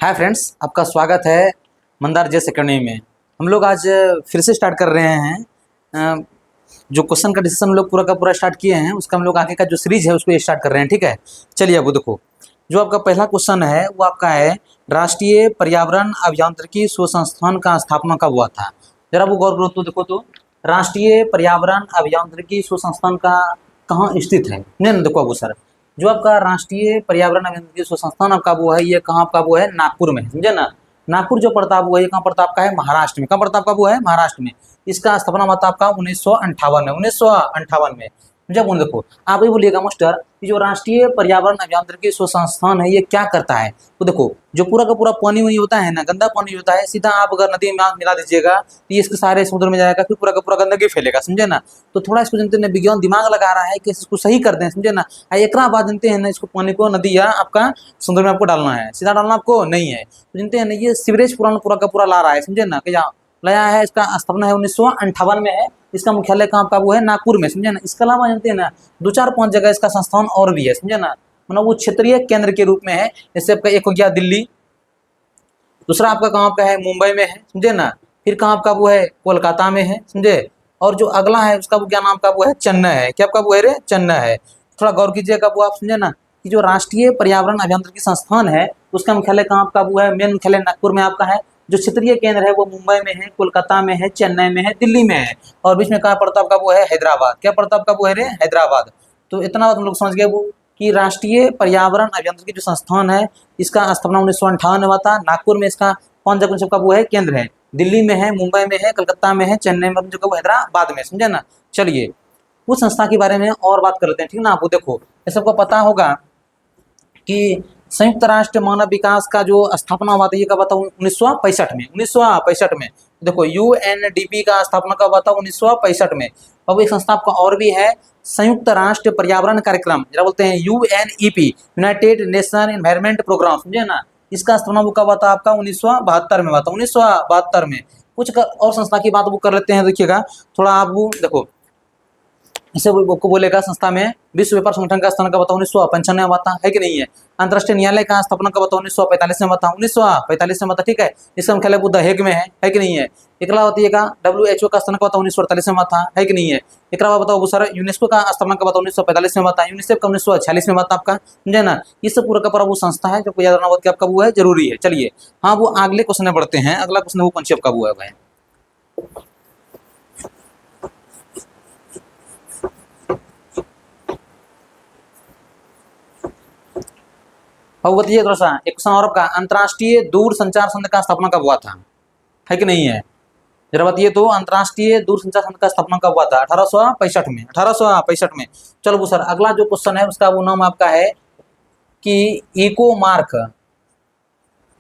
Hi friends, आपका स्वागत है मंदार जेस एकेडमी में। हम लोग आज फिर से स्टार्ट कर रहे हैं। जो क्वेश्चन का डिस्कशन हम लोग पूरा का पूरा स्टार्ट किए हैं, उसका हम लोग आगे का जो सीरीज है उसको स्टार्ट कर रहे हैं। ठीक है, चलिए अब देखो, जो आपका पहला क्वेश्चन है वो आपका है राष्ट्रीय पर्यावरण अभियांत्रिकी शोध संस्थान का स्थापना कब हुआ था। जरा वो गौर करो तो देखो तो राष्ट्रीय पर्यावरण अभियांत्रिकी शोध संस्थान का कहाँ स्थित है। नहीं देखो अब सर, जो आपका राष्ट्रीय पर्यावरण अभियांत्रिकी शोध संस्थान आपका वो है, ये कहाँ आपका वो है, नागपुर में, समझे ना। नागपुर जो पड़ता है वो ये कहाँ पड़ता आपका है, महाराष्ट्र में। कहाँ पड़ता आपका वो है, महाराष्ट्र में। इसका स्थापना हुआ था आपका 1958 में, 1958 में। जब उन देखो आप ये बोलिएगा मास्टर कि जो राष्ट्रीय पर्यावरण अभियांत्रिकी शोध संस्थान है ये क्या करता है, तो देखो जो पूरा का पूरा पानी वही होता है ना, गंदा पानी होता है, सीधा आप अगर नदी में मिला दीजिएगा तो ये इसके सारे समुद्र में जाएगा, फिर पूरा का पूरा गंदगी फैलेगा, समझे ना। तो थोड़ा इसको जानते हैं विज्ञान दिमाग लगा रहा है कि इसको सही कर दें, समझे ना। एक बात जानते हैं ना, इसको पानी को नदी या आपका समुद्र में आपको डालना है, सीधा डालना आपको नहीं है। तो जानते हैं ना ये सीवरेज पूरा का पूरा ला रहा है, समझे ना, कि लाया है। इसका स्थापना है 1958 में है। इसका मुख्यालय कहाँ का वो है, नागपुर में, समझे ना। इसके अलावा जानते हैं ना 2-4-5 जगह इसका संस्थान और भी है, समझे ना। मतलब वो क्षेत्रीय केंद्र के रूप में है। जैसे आपका एक हो गया दिल्ली, दूसरा आपका कहाँ का है, मुंबई में है, समझे ना। फिर कहाँ आपका वो है, कोलकाता में है, समझे। और जो अगला है उसका वो क्या नाम का वो है, चेन्नई है। क्या आपका वो है रे, चेन्नई है। थोड़ा गौर कीजिएगा वो आप, समझे ना, कि जो राष्ट्रीय पर्यावरण अभियांत्रिकी संस्थान है उसका मुख्यालय कहाँ आपका वो है, मेन मुख्यालय नागपुर में आपका है। जो क्षेत्रीय केंद्र है वो मुंबई में है, कोलकाता में है, चेन्नई में है, दिल्ली में है। और बीच में कहाँ पड़ता आपका वो है, हैदराबाद। क्या पड़ता आपका वो है रे, हैदराबाद। तो इतना बात हम लोग समझ गए वो कि राष्ट्रीय पर्यावरण अभियांत्रिकी जो संस्थान है इसका स्थापना 1958 में हुआ था। नागपुर में इसका 5 जगह सबका वो है केंद्र है, दिल्ली में है, मुंबई में है, कलकत्ता में है, चेन्नई में, जो वो हैदराबाद में, समझे ना। चलिए उस संस्था के बारे में और बात कर लेते हैं, ठीक ना। आपको देखो ये सबको पता होगा कि संयुक्त राष्ट्र मानव विकास का जो स्थापना हुआ था ये कब हुआ था, 1965 में, 1965 में। देखो यूएनडीपी का स्थापना कब हुआ था, 1965 में। अब एक संस्था आपका और भी है, संयुक्त राष्ट्र पर्यावरण कार्यक्रम, जरा बोलते हैं UNEP, united nation environment programme, समझे ना। इसका स्थापना वो कब हुआ था आपका, 1972 में हुआ था, 1972 में। कुछ और संस्था की बात वो कर लेते हैं, देखिएगा थोड़ा आप वो देखो। इसे को बोलेगा संस्था में विश्व व्यापार संगठन का स्थापना कब हुआ था, 1995 में हुआ था, है कि नहीं है। अंतर्राष्ट्रीय न्यायालय का स्थापना कब हुआ था, 1945 में हुआ था, 1945 में हुआ था, ठीक है। इसका मुख्यालय बुद्ध हेग में है कि नहीं है। एकला होती है का WHO का स्थापना कब हुआ था, 1948 में हुआ था, है कि नहीं है। एकला बताओ सर, यूनेस्को का स्थापना कब हुआ था, 1945 में हुआ था, यूनिसेफ का 1946 में हुआ था आपका, समझे ना। ये सब पूरा का पूरा वो संस्था है जो याद रखना बहुत आपका वो है, जरूरी है। चलिए हाँ वो अगले क्वेश्चन में बढ़ते हैं। अगला क्वेश्चन वो कौन सी आपका वो है। अब बताइए थोड़ा सा एक क्वेश्चन और आपका, अंतर्राष्ट्रीय दूर संचार संघ का स्थापना कब हुआ था, है कि नहीं है। जरा बताइए तो अंतर्राष्ट्रीय दूर संचार संघ का स्थापना कब हुआ था, 1865 में, 1865 में। चलो वो सर अगला जो क्वेश्चन है उसका वो नाम आपका है कि इको मार्क,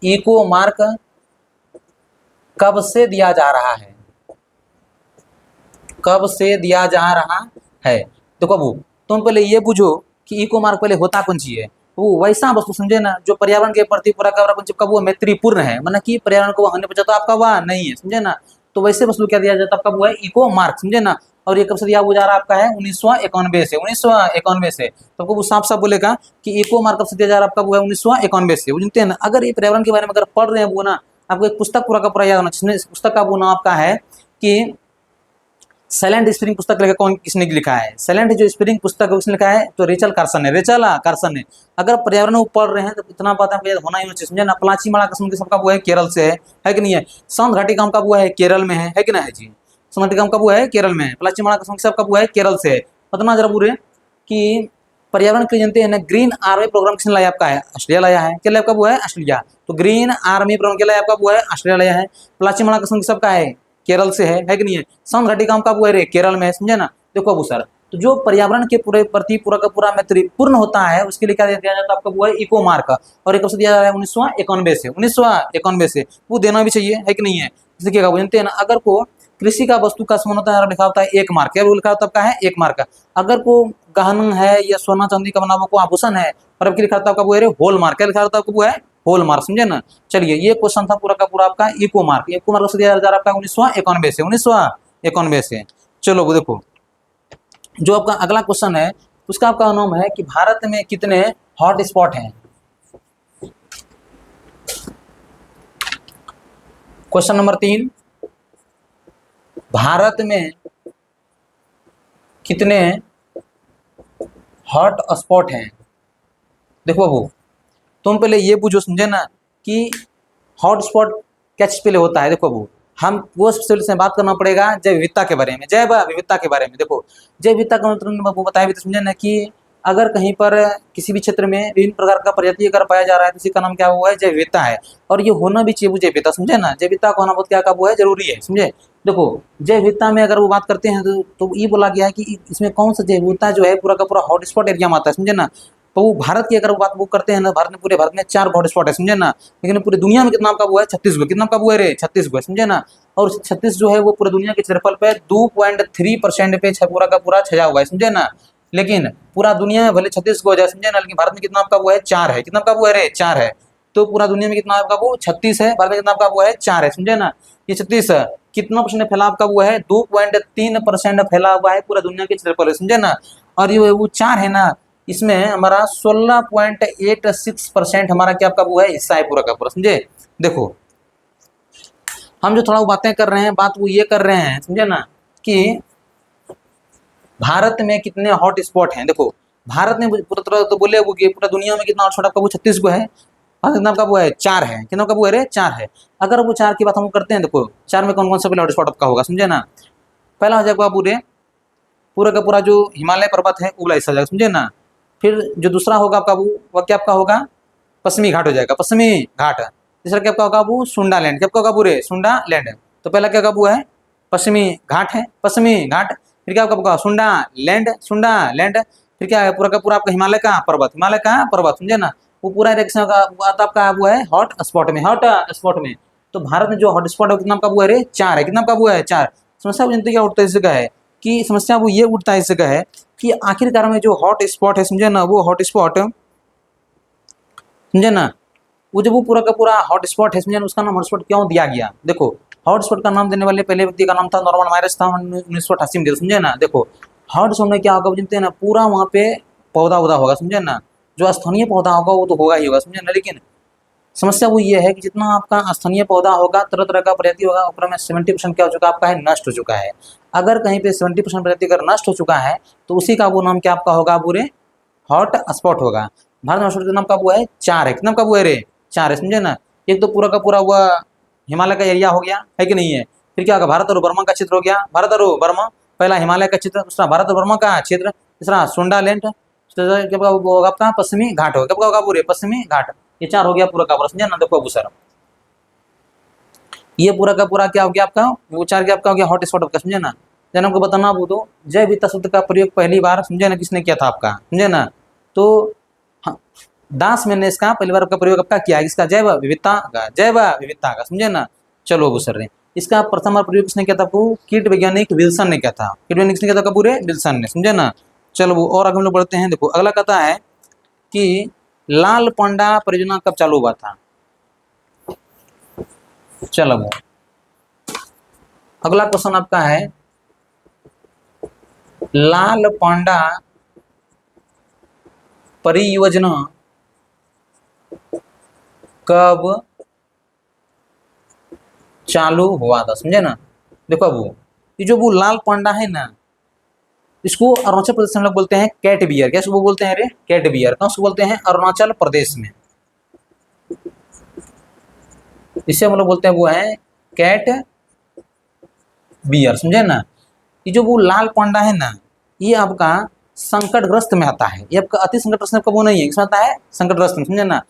इको मार्क कब से दिया जा रहा है, कब से दिया जा रहा है। तो कब तुम पहले ये पूछो कि इको मार्क पहले होता कौन सी है। वो वैसा वस्तु, समझे ना, जो पर्यावरण के प्रति पूरा का पूरा वो मैत्रीपूर्ण है, मतलब कि पर्यावरण को हानि पहुंचाता आपका वह नहीं है, समझे ना। तो वैसे वस्तु क्या दिया जाता है आपका वो है, इको मार्क, समझे ना। और ये कब से दिया वो जा रहा है आपका है, 1991 से, 1991 से। तो आपको वो साफ साफ बोलेगा कि इको मार्क कब से दिया जा रहा है आपका वो है, 1991 से। वो जानते हैं ना, अगर ये पर्यावरण के बारे में अगर पढ़ रहे हैं वो ना, आपको एक पुस्तक पूरा का पूरा याद होना चाहिए। पुस्तक का वो नाम आपका है कि साइलेंट स्प्रिंग पुस्तक लिखा कौन, किसने लिखा है, साइलेंट जो स्प्रिंग पुस्तक है उसने लिखा है तो रेचल कार्सन है, रेचल कार्सन ने। अगर पर्यावरण को पढ़ रहे हैं तो इतना बात आपको याद होना ही चाहिए, समझे ना। पलाचीमाला कसम के सबका वो है केरल से है कि नहीं है। संत घाटी काम का वो है केरल में है कि नहीं है जी। संत घाटी काम का वो है केरल में है, पलाचीमाला कसम के सबका वो है केरल से है। पता जरा बुरे कि पर्यावरण के जानते हैं ना, ग्रीन आर्मी प्रोग्राम किसने लाया आपका है, ऑस्ट्रेलिया लाया है। क्या लाया आपका वो है, ऑस्ट्रेलिया। तो ग्रीन आर्मी प्रोग्राम क्या लाया आपका वो है, ऑस्ट्रेलिया लाया है। पलाचीमाला कसम के सबका है केरल से है कि नहीं है। संत घाटी काम का वो है केरल में है, समझे ना। देखो अबू सर, तो जो पर्यावरण के पूरे प्रति पूरा का पूरा मैत्रीपूर्ण होता है उसके लिए क्या दिया जाता है आपका वो है, इको मार्क। और एक कब से दिया जा रहा है, 1991 से, 1991 से। वो देना भी चाहिए, है कि नहीं है। देखिएगा वो जानते हैं ना, अगर को कृषि का वस्तु का समान होता है लिखा होता है 1 मार्क, क्या लिखा होता है आपका है 1 मार्क। अगर को गहन है या सोना चांदी का बना हुआ को आभूषण है और अब लिखा होता है आपका वो है होल मार्क, क्या लिखा होता है आपको वो है होल मार्क, समझे ना। चलिए ये क्वेश्चन था पूरा का पूरा आपका इको मार्क। इको मार्क से दिया जा रहा है आपका 1991 से, 1991 से। चलो वो देखो जो आपका अगला क्वेश्चन है उसका आपका नाम है कि भारत में कितने हॉट स्पॉट हैं। क्वेश्चन नंबर 3, भारत में कितने हॉट स्पॉट हैं? देखो बाबू, तुम पहले ये पूछो, समझे ना, कि हॉट स्पॉट क्या चीज पहले होता है। देखो बाबू, हम वो से बात करना पड़ेगा जैव विविधता के बारे में, जैव विविधता के बारे में। देखो, जैव विविधता का मतलब बाबू बताया भी तो, समझे ना, कि अगर कहीं पर किसी भी क्षेत्र में विभिन्न प्रकार का प्रजाति अगर पाया जा रहा है तो इसी का नाम क्या हुआ है? जैव विविधता है। और ये होना भी चाहिए वो जैव विविधता, समझे ना, जैव विविधता का होना बहुत क्या का वो है, जरूरी है, समझे। देखो, जैव विविधता में अगर वो बात करते हैं तो ये बोला गया है कि इसमें कौन सा जैव विविधता जो है पूरा का पूरा हॉटस्पॉट एरिया में आता है, समझे ना। तो वो भारत की अगर वो बात वो करते हैं ना, भारत में, पूरे भारत में 4 हॉटस्पॉट है, समझे ना। लेकिन पूरी दुनिया में कितना का वो है? 36 गो। कितना का वो है रे? 36 गो, समझे ना। और 36 जो है वो पूरी दुनिया के क्षेत्रफल पे 2.3% पे पूरा का पूरा छाया हुआ है, समझे ना। लेकिन पूरा दुनिया में भले 36 गो हो जाए, समझे ना, लेकिन भारत में कितना आपका वो है? 4 है। कितना आपका वो है रे? 4 है। तो पूरा दुनिया में कितना आपका वो? 36 है। भारत में कितना आपका वो है? 4 है, समझे ना। ये 36 कितना परसेंट फैलाव का वो है? 2.3% फैला हुआ है पूरा दुनिया के क्षेत्रफल, समझे ना। और ये वो 4 है ना, इसमें हमारा 16.86% हमारा क्या आपका वो है? हिस्सा है पूरा का पूरा, समझे। देखो, हम जो थोड़ा वो बातें कर रहे हैं, बात वो ये कर रहे हैं, समझे ना, कि भारत में कितने हॉट स्पॉट हैं। देखो, भारत में पूरा तरह तो बोले वो कि पूरा दुनिया में कितना हॉट स्पॉट आपका वो 36 को है, और कितना आपका वो है? 4 है। कितना का वो है रे? 4 है। अगर वो 4 की बात हम करते हैं, देखो 4 में कौन कौन सा पहले हॉट स्पॉट आपका होगा, समझे ना। पहला हो जाएगा पूरे पूरा का पूरा जो हिमालय पर्वत है उगला हिस्सा हो जाएगा, समझे ना। फिर जो दूसरा होगा आपका वो क्या आपका होगा? पश्चिमी घाट हो जाएगा, पश्चिमी घाट। तीसरा क्या आपका होगा? वो सुंडा लैंड। क्या आपका होगा? पूरे सुंडा लैंड। तो पहला क्या होगा? वो है पश्चिमी घाट है, पश्चिमी घाट। फिर क्या होगा? सुंडा लैंड, सुंडा लैंड। फिर क्या है? पूरा का पूरा आपका हिमालय का पर्वत, हिमालय का पर्वत, समझे ना। वो पूरा डायरेक्शन का आपका वो है हॉट स्पॉट में, हॉट स्पॉट में। तो भारत में जो हॉट स्पॉट है कितना का वो है रे? 4 है। कितना का वो है? 4। समस्या जनता क्या उठता है इस जगह है, कि समस्या वो ये उठता है इस जगह है कि आखिरकार में जो हॉट स्पॉट है, समझे ना, वो हॉट स्पॉट, समझे ना, वो जब वो पूरा का पूरा हॉट स्पॉट है, समझे ना, उसका नाम हॉट स्पॉट क्यों दिया गया? देखो, हॉट स्पॉट का नाम देने वाले पहले व्यक्ति का नाम था नॉर्मन वायरस था, 1988 में दिया, समझे ना। देखो, हॉट स्पॉट में क्या होगा जानते हैं ना, पूरा वहाँ पे पौधा उदा होगा, समझे ना। जो स्थानीय पौधा होगा वो तो होगा ही होगा, समझे ना। लेकिन समस्या वो ये है कि जितना आपका स्थानीय पौधा होगा, तरह तरह का प्रजाति होगा, ऊपर में 70% क्या हो चुका आपका है? नष्ट हो चुका है। अगर कहीं पे 70% प्रजाति अगर नष्ट हो चुका है तो उसी का वो नाम क्या आपका होगा? पूरे हॉट स्पॉट होगा। भारत में हॉट स्पॉट का नाम का वो है 4 है। कितना का वो है रे? 4 है, समझे ना। एक तो पूरा का पूरा वह हिमालय का एरिया हो गया है कि नहीं है। फिर क्या होगा? भारत और बर्मा का क्षेत्र हो गया, भारत और बर्मा, पहला हिमालय का क्षेत्र, दूसरा भारत और बर्मा का क्षेत्र, तीसरा सुंडा लैंड, होगा आपका पश्चिमी घाट होगा। कब होगा? पूरे पश्चिमी घाट। ये 4 हो गया पूरा का पूरा, समझे ना। देखो सर, ये पूरा का पूरा क्या हो गया आपका? वो 4 क्या आपका हो गया? हॉट स्पॉट आपका, समझे ना। जन आपको बताना वो तो जैव विविधता शब्द का प्रयोग पहली बार, समझे ना, किसने किया था आपका, समझे ना। तो हाँ, दास मैंने इसका पहली बार आपका प्रयोग आपका किया, इसका जैव विविधता का, जैव विविधता का, समझे ना। चलो वो सर ने इसका प्रथम बार प्रयोग किसने किया था आपको? कीट वैज्ञानिक विल्सन ने किया था। कीट वैज्ञानिक किसने किया था? पूरे विल्सन ने, समझे ना। चलो वो और आगे हम लोग बढ़ते हैं। देखो, अगला कहता है कि लाल पांडा परियोजना कब चालू हुआ था? चलो वो अगला क्वेश्चन आपका है, लाल पांडा परियोजना कब चालू हुआ था, समझे ना। देखो वो ये जो वो लाल पांडा है ना, इसको अरुणाचल प्रदेश में लोग बोलते हैं कैट बियर। क्या इसको बोलते हैं रे? Cat bear. कहाँ उसको बोलते हैं? अरुणाचल प्रदेश में। इसे हम लोग बोलते हैं वो है कैट बियर, समझे ना। ये जो वो लाल पांडा है ना, ये आपका संकटग्रस्त में आता है। ये आपका अति संकटग्रस्त में आपका वो नहीं है, इसमें आता है संकटग्रस्त में, समझे ना।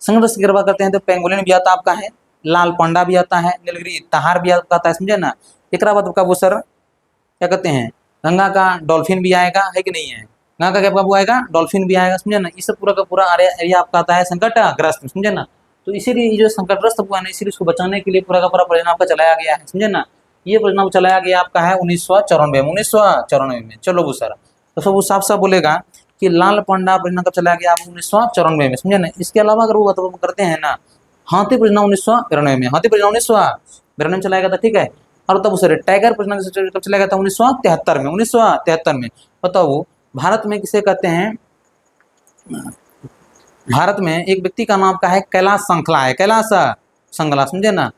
संकटग्रस्त की बात करते हैं तो पेंगोलिन भी आता आपका है, लाल पांडा भी आता है, नीलगिरी तहार भी आता है, समझे ना। एक बाद आपका वो सर क्या कहते हैं, गंगा का डॉल्फिन भी आएगा, है कि नहीं है। गंगा का क्या आपका वो आएगा? डॉल्फिन भी आएगा, समझे ना। इस पूरा का पूरा एरिया आपका आता है संकटग्रस्त, समझे ना। तो इसीलिए ये जो संकटग्रस्त हुआ है ना, इसीलिए इसको बचाने के लिए पूरा का पूरा परियोजना आपका चलाया गया है, समझे ना। ये परियोजना चलाया गया आपका है 1994 में। चलो वो सर तो सब वो साफ साफ बोलेगा कि लाल पांडा परियोजना कब चलाया गया? 1994 में, समझे ना। इसके अलावा अगर वो करते हैं ना, हाथी परियोजना 1992 में, हाथी परियोजना 1992 में चलाया गया था, ठीक है। और तब उसे टाइगर परियोजना कब चलाया गया था? 1973 में, 1973 में। बताओ भारत में किसे कहते हैं? भारत में एक व्यक्ति का नाम का है कैलाश संखला है, कैलाश संखला, समझे ना।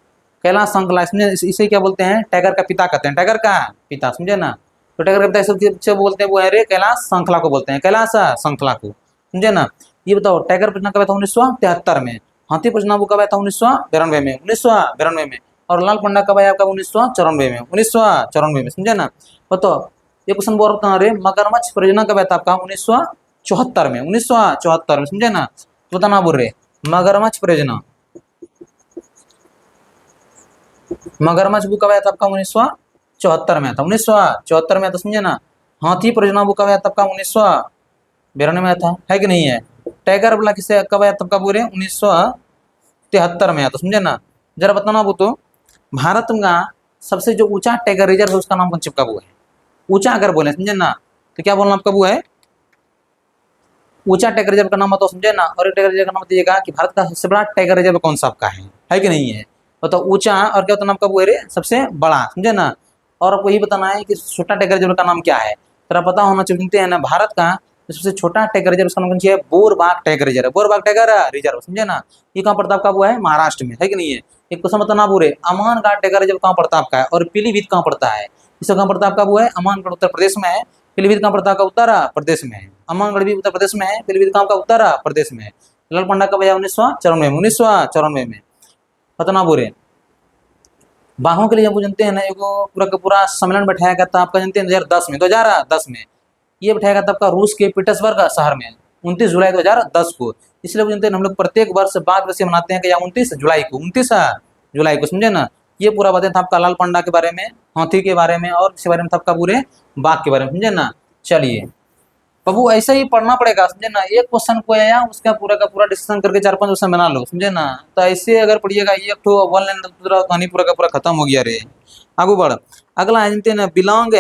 कैलाश संकला, समझे, इसे क्या बोलते हैं, टाइगर का पिता कहते हैं, टाइगर का पिता, समझे ना। तो टाइगर का पिता सबसे बोलते हैं वो है रे कैलाश संकला को बोलते हैं, कैलाश संकला को, समझे ना। ये बताओ टाइगर प्रश्न कब आया था 1973 में, हाथी प्रश्न वो कब आया था 1992 में, 1992 में, और लाल पंडा कब आया आपका 1994 में, 1994 में, समझे ना। बताओ ये क्वेश्चन बोल रहा रे मगरमच्छ परियोजना कब आया था आपका 1974 में, 1974 में, समझे ना। तो बताना बोल रहे मगरमच्छ परियोजना, मगरमच्छ बुक कब आया था आपका 1974 में था, 1974 में था, समझे ना। हाथी परियोजना बुक कब आया था आपका 1992 में था, है कि नहीं है। टाइगर वाला किसे कब आया था, कब बोले 1973 में आया था, समझे ना। जरा बताना वो तो भारत का सबसे जो ऊंचा टाइगर रिजर्व है उसका नाम कौन चिपका वो है, ऊंचा अगर बोले, समझे ना, तो क्या बोलना आपका वो है, ऊंचा टाइगर रिजर्व का नाम बताओ, समझे ना। और एक टाइगर रिजर्व का नाम बताइएगा कि भारत का सबसे बड़ा टाइगर रिजर्व कौन सा आपका है कि नहीं है। बताओ ऊंचा और क्या बताना आपका वो है रे सबसे बड़ा, समझे ना। और आपको यही बताना है कि छोटा टाइगर रिजर्व का नाम क्या है, तेरा पता होना चाहिए है ना। भारत का सबसे छोटा टाइगर रिजर्व उसका नाम कौन सी है, बोरबाग टाइगर रिजर्व, बोरबाग टाइगर रिजर्व, समझे ना। ये कहाँ पड़ता आपका वो है, महाराष्ट्र में, है कि नहीं है। एक क्वेश्चन बताना पूरे अमान घाट टाइगर रिजर्व कहाँ पड़ता आपका है, और पीलीभीत कहाँ पड़ता है, इसका कहाँ पड़ता आपका वो है, अमानगढ़ उत्तर प्रदेश में है, पीलीभीत कहाँ पड़ता आपका उत्तर प्रदेश में है, अमानगढ़ भी उत्तर प्रदेश में है, पीलीभीत कहाँ का उत्तर प्रदेश में है। लाल पंडा कब आया 1994 में, 1994 में। पतना बोरे बाहों के लिए जब जानते हैं ना, एगो पूरा का पूरा सम्मेलन बैठाया गया था आपका, जानते हैं 2010 में, 2010 में ये बैठाया गया था आपका रूस के पीटर्सबर्ग शहर में 29 जुलाई 2010 को। इसलिए वो जानते हैं हम लोग प्रत्येक वर्ष बाघ दिवस मनाते हैं कि या 29 जुलाई को, 29 जुलाई को, समझे ना। ये पूरा बातें था आपका लाल पंडा के बारे में, हाथी के बारे में, और इसके बारे में था आपका पूरे बाघ के बारे में, समझे ना। चलिए बाबू ऐसा ही पढ़ना पड़ेगा, समझे ना। एक क्वेश्चन को आया उसका पूरा का पूरा डिस्कशन करके 4-5 क्वेश्चन बना लो, समझे ना। तो ऐसे अगर पढ़िएगा एक तो वन लाइन पूरा कहानी पूरा का पूरा खत्म हो गया रे। आगू बढ़, अगला है जानते हैं ना, बिलोंग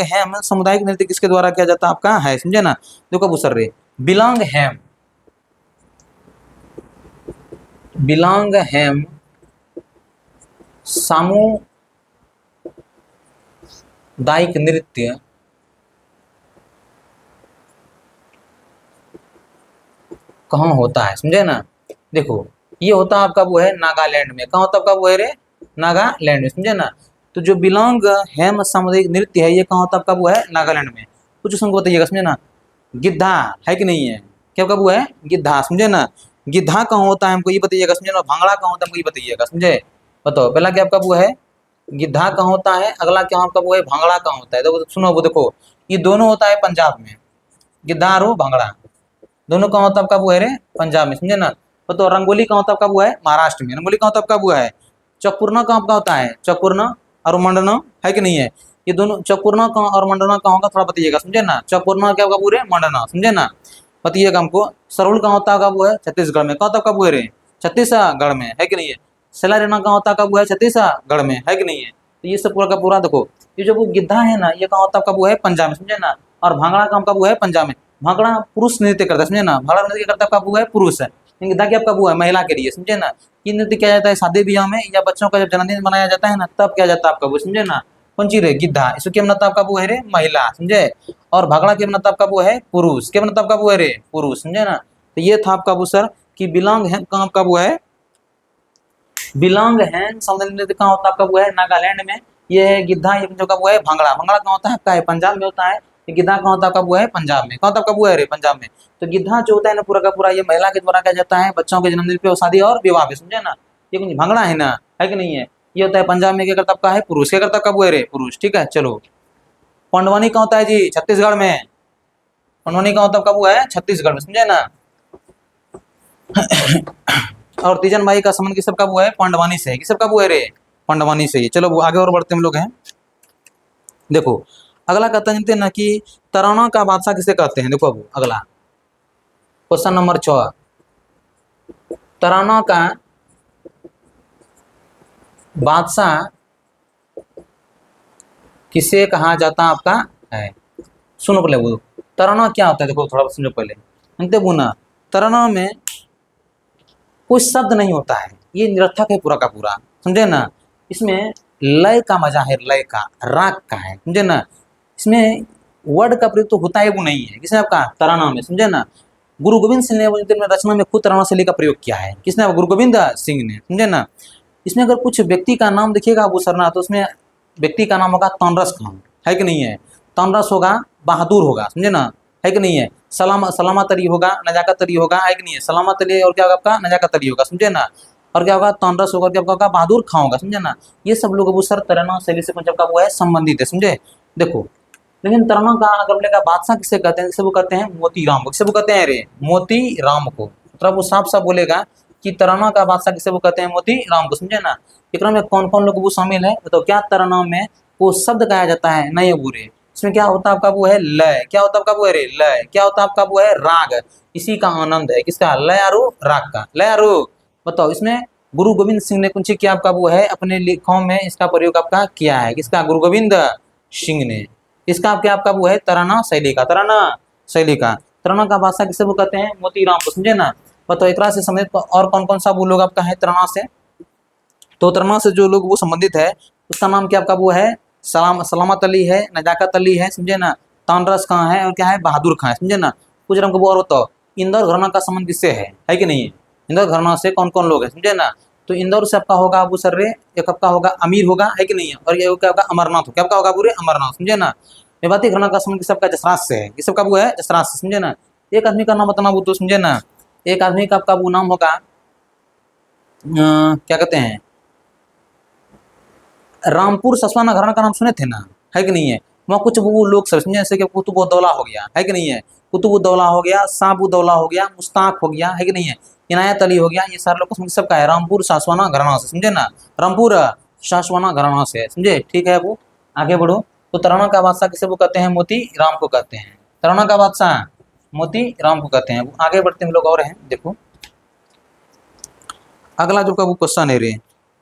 हैम सामुदायिक नृत्य किसके द्वारा किया जाता आपका है, समझे ना। देखो अबू सर रे बिलोंग हैम सामुदायिक नृत्य कहाँ होता है, समझे ना। देखो ये होता आपका वो है नागालैंड में, कहाँ होता आपका वो है रे, नागालैंड में, समझे ना। तो जो बिलोंग हैम सामुदायिक नृत्य है ये कहाँ होता आपका वो है, नागालैंड में। कुछ उसको बताइएगा, समझे ना। गिद्धा है कि नहीं है, क्या आपका वो है गिद्धा, समझे ना। गिद्धा कहाँ होता है हमको ये बताइएगा, समझे ना। भांगड़ा कहाँ होता है हमको ये बताइएगा, समझे। बताओ पहला क्या आपका वो है गिद्धा कहाँ होता है, अगला क्या आपका वो है भांगड़ा कहाँ होता है। देखो सुनो वो देखो ये दोनों होता है पंजाब में, गिद्धा और भांगड़ा दोनों कहाँ होता है आपका वो है रे पंजाब में, समझे ना। तो रंगोली कहाँ होता है आपका वो है महाराष्ट्र में, रंगोली कहाँ होता है आपका वो है। चकपूर्णा कहाँ आपका होता है, चकपूर्णा और मंडना, है कि नहीं है। ये दोनों चकपूर्णा कहाँ और मंडना कहाँ होगा थोड़ा बताइएगा, समझे ना। चकपूर्णा क्या होगा पूरे मंडना, समझे ना। बताइएगा हमको। सरुल कहाँ होता है वो है छत्तीसगढ़ में, कहाँ होता है वो है रे छत्तीसगढ़ में, है कि नहीं है। सैलारेना कहाँ होता है वो है छत्तीसगढ़ में, है कि नहीं है। तो ये सब पूरा का पूरा देखो ये जो वो गिद्धा है ना ये कहाँ होता है वो है पंजाब में, समझे ना। और भांगड़ा कहाँ का वो है पंजाब में। भांगड़ा पुरुष नृत्य करता है, समझे ना। भांगड़ा नृत्य करता है आपका वो है पुरुष है, लेकिन गिद्धा क्या आपका वो है महिला के लिए, समझे ना। ये नृत्य किया जाता है शादी ब्याह में या बच्चों का जब जन्मदिन मनाया जाता है ना तब किया जाता है आपका वो, समझे ना। कौन चीज है गिद्धा, इसको क्या बनाता आपका वो है रे महिला, समझे। और भागड़ा क्या बनाता आपका वो है पुरुष, क्या बनाता आपका वो है रे पुरुष, समझे ना। तो ये था आपका वो सर कि बिलोंग है कहाँ आपका वो है, बिलोंग है समुदाय नृत्य कहाँ होता है आपका वो है नागालैंड में। ये है गिद्धा, ये जो का वो है भांगड़ा, भांगड़ा कहाँ होता है आपका है पंजाब में होता है। ये गिद्धा कहाँ होता है आपका वो है पंजाब में, कहाँ होता है आपका वो है रे पंजाब में। तो गिद्धा जो होता है ना पूरा का पूरा ये महिला के द्वारा किया जाता है बच्चों के जन्मदिन पे और शादी और विवाह पे, समझे ना। ये कुछ भांगड़ा है ना, है कि नहीं है। ये होता है पंजाब में, क्या करता आपका है पुरुष, क्या करता आपका वो है रे पुरुष, ठीक है। चलो पंडवानी कहाँ होता है जी छत्तीसगढ़ में, पंडवानी कहाँ होता है आपका वो है छत्तीसगढ़ में, समझे ना। और तीजन भाई का संबंध किस सबका वो है पांडवानी से है, किस सबका वो है रे पांडवानी से ही। चलो वो आगे और बढ़ते हम लोग हैं। देखो अगला कहते हैं जानते हैं ना कि तराना का बादशाह किसे कहते हैं। देखो अब अगला क्वेश्चन नंबर 6, तराना का बादशाह किसे कहा जाता आपका है। सुनो पहले वो तराना क्या होता है, देखो थोड़ा समझो पहले। जानते हो ना तराना में कोई शब्द नहीं होता है, ये निरर्थक है पूरा का पूरा, समझे ना। इसमें लय का मजा है, लय का राग का है, समझे ना। इसमें वर्ड का प्रयोग तो होता है वो नहीं है, किसने आपका तराना में, समझे ना। गुरु गोविंद सिंह ने रचना में खुद तराना शैली का प्रयोग किया है, किसने गुरु गोविंद सिंह ने, समझे ना। इसमें अगर कुछ व्यक्ति का नाम देखिएगा अबू सरना, तो उसमें व्यक्ति का नाम होगा तनरस खान, है कि नहीं है। तनरस होगा, बहादुर होगा, समझे ना, है कि नहीं है। सलामत अली होगा, नजाकत अली होगा, है कि नहीं है। सलामत अली और क्या होगा आपका, नजाकत अली होगा, समझे ना। और क्या होगा, तनरस होगा, क्या होगा, बहादुर खां होगा, समझे ना। ये सब लोग अबू सर तराना शैली से पंजाब का वो है संबंधित है, समझे। देखो, लेकिन तराना का अगर बोलेगा बादशाह किसे कहते हैं, किसे वो कहते हैं, मोती राम को। किसे वो कहते हैं रे, मोती राम को। मतलब वो साफ साफ बोलेगा कि तराना का बादशाह किसे वो कहते हैं, मोती राम को, समझे ना। इकरा में कौन कौन लोग वो शामिल है, तो क्या तराना में वो शब्द गाया जाता है, नए बुरे। इसमें क्या होता है आपका वो है लय, क्या होता है आपका वो है रे लय, क्या होता है आपका वो है राग। इसी का आनंद है, किसका, लय आरो राग का, लय आरो। बताओ, इसमें गुरु गोविंद सिंह ने कुछ क्या आपका वो है अपने लेखों में इसका प्रयोग आपका किया है, किसका, गुरु गोविंद सिंह ने। इसका क्या आपका वो है तराना शैली का, तराना शैली का। तराना का भाषा किसे वो कहते हैं, मोतीराम को, समझे ना। बताओ, एक से समझे तो और कौन कौन सा वो लोग आपका है तराना से। तो तराना से जो लोग वो संबंधित है उसका नाम क्या आपका वो है, सलामत अली है, नजाकत अली है, समझे ना। तानरस खां है, और क्या है, बहादुर खां है, समझे ना। कुछ रंग वो और बताओ, इंदौर घराना का संबंध किससे है कि नहीं है। इंदौर घराना से कौन कौन लोग है, समझे ना। तो इंदौर से आपका होगा अबू सर्रे, एक आपका होगा अमीर होगा, है कि नहीं है। और ये क्या होगा, अमरनाथ, क्या आपका होगा पूरे अमरनाथ, समझे ना। मेवाती घराना का संबंध किसका, जसराज से है, किस सबका वो है, जसराज से, समझे ना। एक आदमी का नाम बताना वो तो, समझे ना। एक आदमी का आपका वो नाम होगा क्या कहते हैं, रामपुर ससवाना घराना का नाम सुने थे ना, है कि नहीं है। वहाँ कुछ वो लोग समझे, जैसे कि कुतुबुद्दौला हो गया, है कि नहीं है। कुतुबुद्दौला हो गया, साबुद्दौला हो गया, मुश्ताक हो गया, है कि नहीं है। इनायत अली हो गया, ये सारे लोग समझ सबका है रामपुर सासवाना घराना से, समझे ना। रामपुर सासवाना घराना से, समझे, ठीक है। वो आगे बढ़ो। तो तराना का बादशाह किसे वो कहते हैं, मोती राम को कहते हैं। तराना का बादशाह मोती राम को कहते हैं। आगे बढ़ते हैं लोग और हैं, देखो अगला जो का वो क्वेश्चन है रे।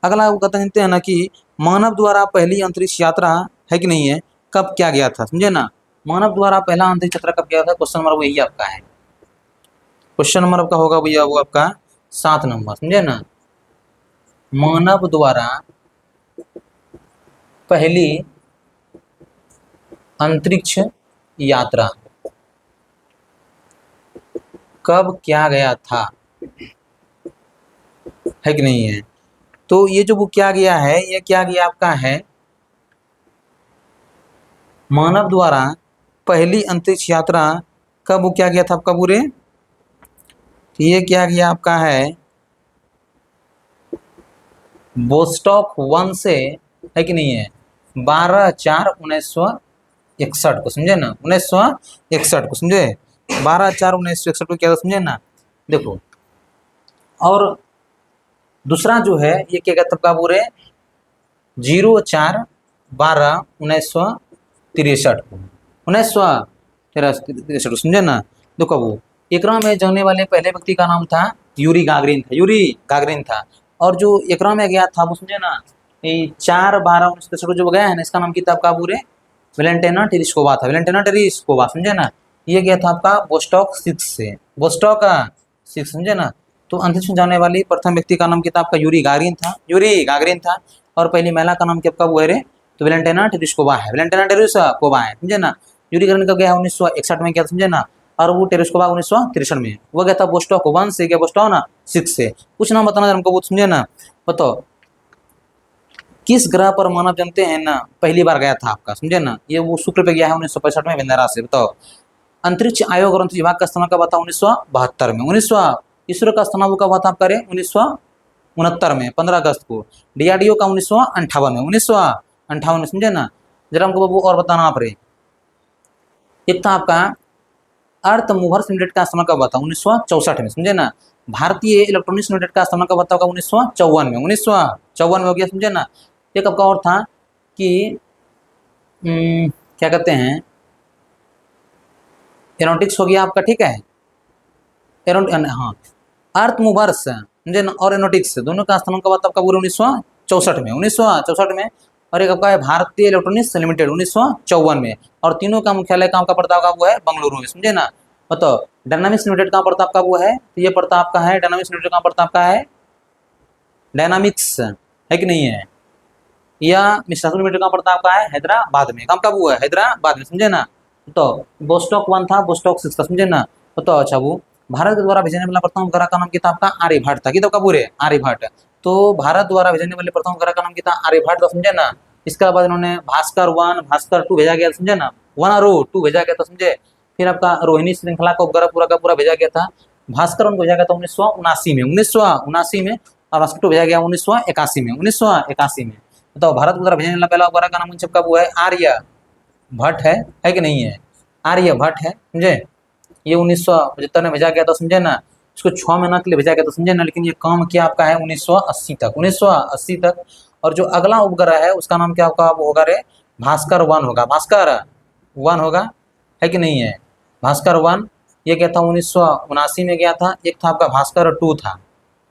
अगला वो कहते हैं ना कि मानव द्वारा पहली अंतरिक्ष यात्रा, है कि नहीं है, कब किया गया था, समझे ना। मानव द्वारा पहला अंतरिक्ष यात्रा कब किया था, क्वेश्चन नंबर वही आपका है। क्वेश्चन नंबर आपका होगा भैया वो आपका 7 नंबर, समझे ना। मानव द्वारा पहली अंतरिक्ष यात्रा कब किया गया था, है कि नहीं है। तो ये जो वो किया गया है, ये क्या गया आपका है, मानव द्वारा पहली अंतरिक्ष यात्रा कब वो क्या गया था आपका पूरे। तो ये क्या गया आपका है, बोस्टॉक 1 से, है कि नहीं है, 12/4/1961 को, समझे ना। 1961 को, समझे। 12/4/1961 को क्या था, समझे ना। देखो, और दूसरा जो है ये क्या कहता है पूरे 04/12/1963 को, 1963 को, समझे ना। देखो, वो एकरा में जाने वाले पहले व्यक्ति का नाम था यूरी गागरिन था, यूरी गागरिन था। और जो एकरा में गया था वो, समझे ना, 4/12/1963 को जो गया है ना, इसका नाम किताब का पूरे वेलेंटिना टेरिस्कोवा था, वेलेंटिना टेरिस्कोवा, समझे ना। ये गया था आपका बोस्टॉक 6 से, बोस्टॉक 6, समझे ना। तो अंतरिक्ष में जाने वाली प्रथम व्यक्ति का नाम किताब का यूरी गागरिन था, यूरी गागरिन था। और पहली महिला का नाम क्या आपका वो है रे, तो वेलेंटिना टेरिस्कोवा है, वेलेंटिना टेरिस्कोवा है, समझे ना। यूरी गागरिन कब गया, 1961 में क्या, समझे ना। और वो टेरिस्कोवा 1963 में, वो गया था बोस्टॉक 1 से, क्या बोस्टॉक ना 6 से। कुछ नाम बताना हमको वो, समझे ना। बताओ, किस ग्रह पर मानव जानते हैं ना पहली बार गया था आपका, समझे ना। ये वो शुक्र पे गया है 1965 में वेंदेरा से। बताओ, अंतरिक्ष आयोग और अंतरिक्ष विभाग का स्थापना कब था, 1972 में। 1900 इसरो का स्थापना कब हुआ था आपका रे, 1969 में 15 अगस्त को। डीआरडीओ का 1958 में, 1958 में, समझे ना। जरा हमको बाबू और बताना आप रे। एक था आपका अर्थ मूवर्स लिमिटेड का स्थापना कब हुआ था, 1964 में, समझे ना। भारतीय इलेक्ट्रॉनिक्स लिमिटेड का स्थापना कब हुआ था, 1954 में, 1954 में हो गया, समझे ना। एक आपका और था कि क्या कहते हैं, एरोनॉटिक्स हो गया आपका, ठीक है। हाँ, अर्थ मूवर्स, समझे ना, और एरोनॉटिक्स दोनों का स्थापना कब हुआ था आपका पूरे 1964 में, 1964 में। और एक आपका है भारतीय इलेक्ट्रॉनिक्स लिमिटेड 1954 में। और तीनों का मुख्यालय कहाँ का पड़ता है, वो है बंगलुरु में, समझे ना। बताओ, डायनामिक्स लिमिटेड कहाँ पड़ता आपका वो है, तो ये पड़ता आपका है डायनामिक्स लिमिटेड कहाँ पड़ता आपका है, डायनामिक्स, है कि नहीं है। या मिस्टर लिमिटेड कहाँ पड़ता आपका है, हैदराबाद में, कहाँ का वो है, हैदराबाद में, समझे ना। तो बोस्टॉक 1 था, बोस्टॉक 6 था, समझे ना। तो अच्छा, वो भारत के द्वारा भेजने वाला प्रथम उपग्रह का नाम किताब का आर्यभट्ट था, किताब का पूरे आर्यभट्ट। तो भारत द्वारा भेजने वाले प्रथम उपग्रह का नाम क्या था? आर्यभट्ट था, समझे ना। इसके बाद इन्होंने भास्कर 1, भास्कर 2 भेजा गया, समझे ना। 1 और 2 भेजा गया था, समझे। फिर आपका रोहिणी श्रृंखला का उपग्रह पूरा का पूरा भेजा गया था। भास्कर 1 भेजा गया था 1979 में, 1979 में। और भास्कर 2 भेजा गया 1981 में, 1981 में। बताओ भारत द्वारा भेजने वाला पहला उपग्रह का नाम कौन सा वो है? आर्यभट्ट है कि नहीं है? आर्यभट्ट है, समझे। ये 1975 में भेजा गया था, समझे ना। इसको 6 महीना के लिए भेजा गया था, समझे ना। लेकिन ये काम किया आपका है 1980 तक, 1980 तक। और जो अगला उपग्रह है उसका नाम क्या होगा? वो होगा रे भास्कर 1 होगा, भास्कर 1 होगा, है कि नहीं है? भास्कर 1 ये क्या था? 1979 में गया था। एक था आपका भास्कर 2 था,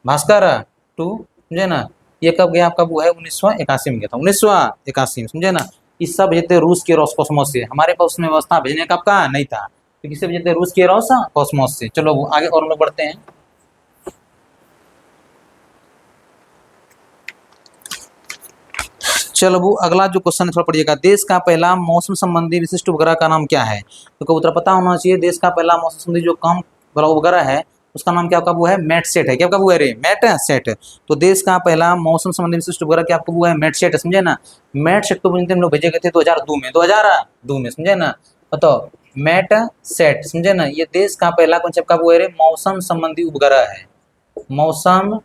भास्कर 2, समझे ना। ये कब गया आपका? वो है 1981 में गया था, 1981 में, समझे ना। इस सब भेजते रूस के रोसकॉसमोस से। हमारे पास उसमें व्यवस्था भेजने का आपका नहीं था, तो किससे भेजते? रूस के रोसकॉसमोस से। चलो वो आगे और हम लोग बढ़ते हैं। चलो वो अगला जो क्वेश्चन है थोड़ा पढ़िएगा। देश का पहला मौसम संबंधी विशिष्ट उपग्रह का नाम क्या है? तो उत्तर पता होना चाहिए। देश का पहला मौसम संबंधी जो कम बड़ा उपग्रह है उसका नाम क्या होगा? वो है मेटसेट है। क्या होगा? वो है रे मेटसेट। तो देश का पहला मौसम संबंधी विशिष्ट उपग्रह क्या आपको? वो है मेटसेट, समझे ना। मेटसेट को हम लोग भेजे गए थे 2002 में, 2002 में, समझे ना। बताओ मेटसेट, समझे ना। ये देश का पहला कौन सा आपका वो है रे मौसम संबंधी उपग्रह है। मौसम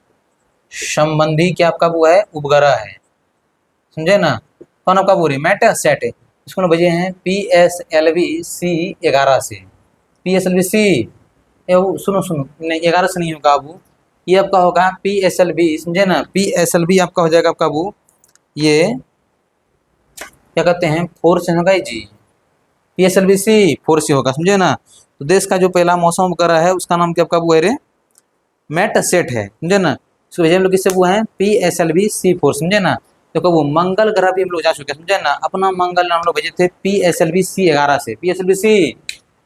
संबंधी क्या आपका वो है उपग्रह है, समझे ना। कौन आपका वो मेटसेट है। इसको ना भेजे हैं PSLV-C11 से। PSLV-C सुनो सुनो, नहीं 11 से नहीं होगा वो। ये आपका होगा PSLV, समझे ना। PSLV आपका हो जाएगा आपका वो, ये क्या कहते हैं 4 से होगा जी। PSLV-C 4 से होगा, समझे ना। तो देश का जो पहला मौसम उपग्रह है उसका नाम क्या आपका वो है रे मेटसेट है, समझे ना। इसको भेजे हम लोग किससे वो है? PSLV-C 4, समझे ना। देखो वो मंगल ग्रह भी हम लोग जा चुके हैं, समझे ना। अपना मंगल हम लोग भेजे थे PSLV-C11 से। PSLV-C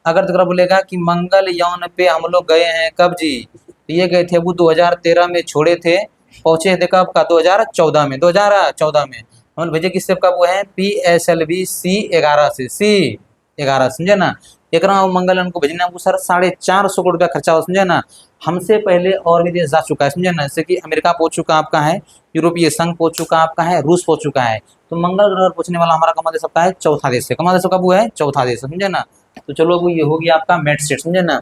अगर तो बोलेगा कि मंगल यान पे हम लोग गए हैं कब जी? तो ये गए थे वो 2013 में छोड़े थे, पहुंचे थे कब का? 2014 में, 2014 में। हम लोग भेजे किससे आपका वो है PSLV-C11 से, C11, समझे ना। एक मंगल यान को भेजने को सर 450 करोड़ रुपया खर्चा हो, समझे ना। हमसे पहले और भी देश जा चुका है, समझे ना। जैसे कि अमेरिका पहुंच चुका आपका है, यूरोपीय संघ पहुंच चुका आपका है, रूस पहुंच चुका है। तो मंगल ग्रह पर पहुंचने वाला हमारा कमा देश आपका है चौथा देश है, कमा देश का वो है चौथा देश, समझे ना। तो चलो वो ये हो गया आपका मेटसेट, समझे ना।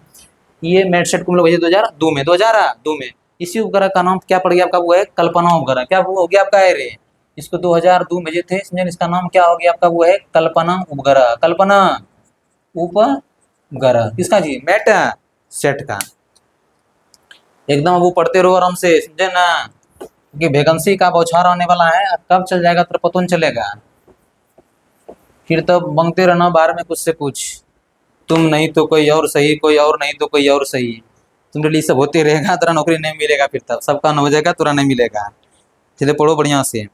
ये मेटसेट को हम लोग भेजे 2002 में, 2002 में। इसी उपग्रह का नाम क्या पड़ गया आपका? वो है कल्पना उपग्रह। क्या वो हो गया आपका है रे? इसको 2002 में भेजे थे, समझे। इसका नाम क्या हो गया आपका? वो है कल्पना उपग्रह, कल्पना उपग्रह। किसका जी? मेटसेट का। एकदम वो पढ़ते रहो आराम से, समझे ना। क्योंकि वैकेंसी का बौछार आने वाला है, कब चल जाएगा तो पता नहीं चलेगा। फिर तो मांगते रहना बाहर में कुछ से कुछ, तुम नहीं तो कोई और सही, कोई और नहीं तो कोई और सही। तुम्हारे लिए सब होते रहेगा, तेरा नौकरी नहीं मिलेगा, फिर तब सबका हो जाएगा, तेरा नहीं मिलेगा। चलिए पढ़ो बढ़िया से।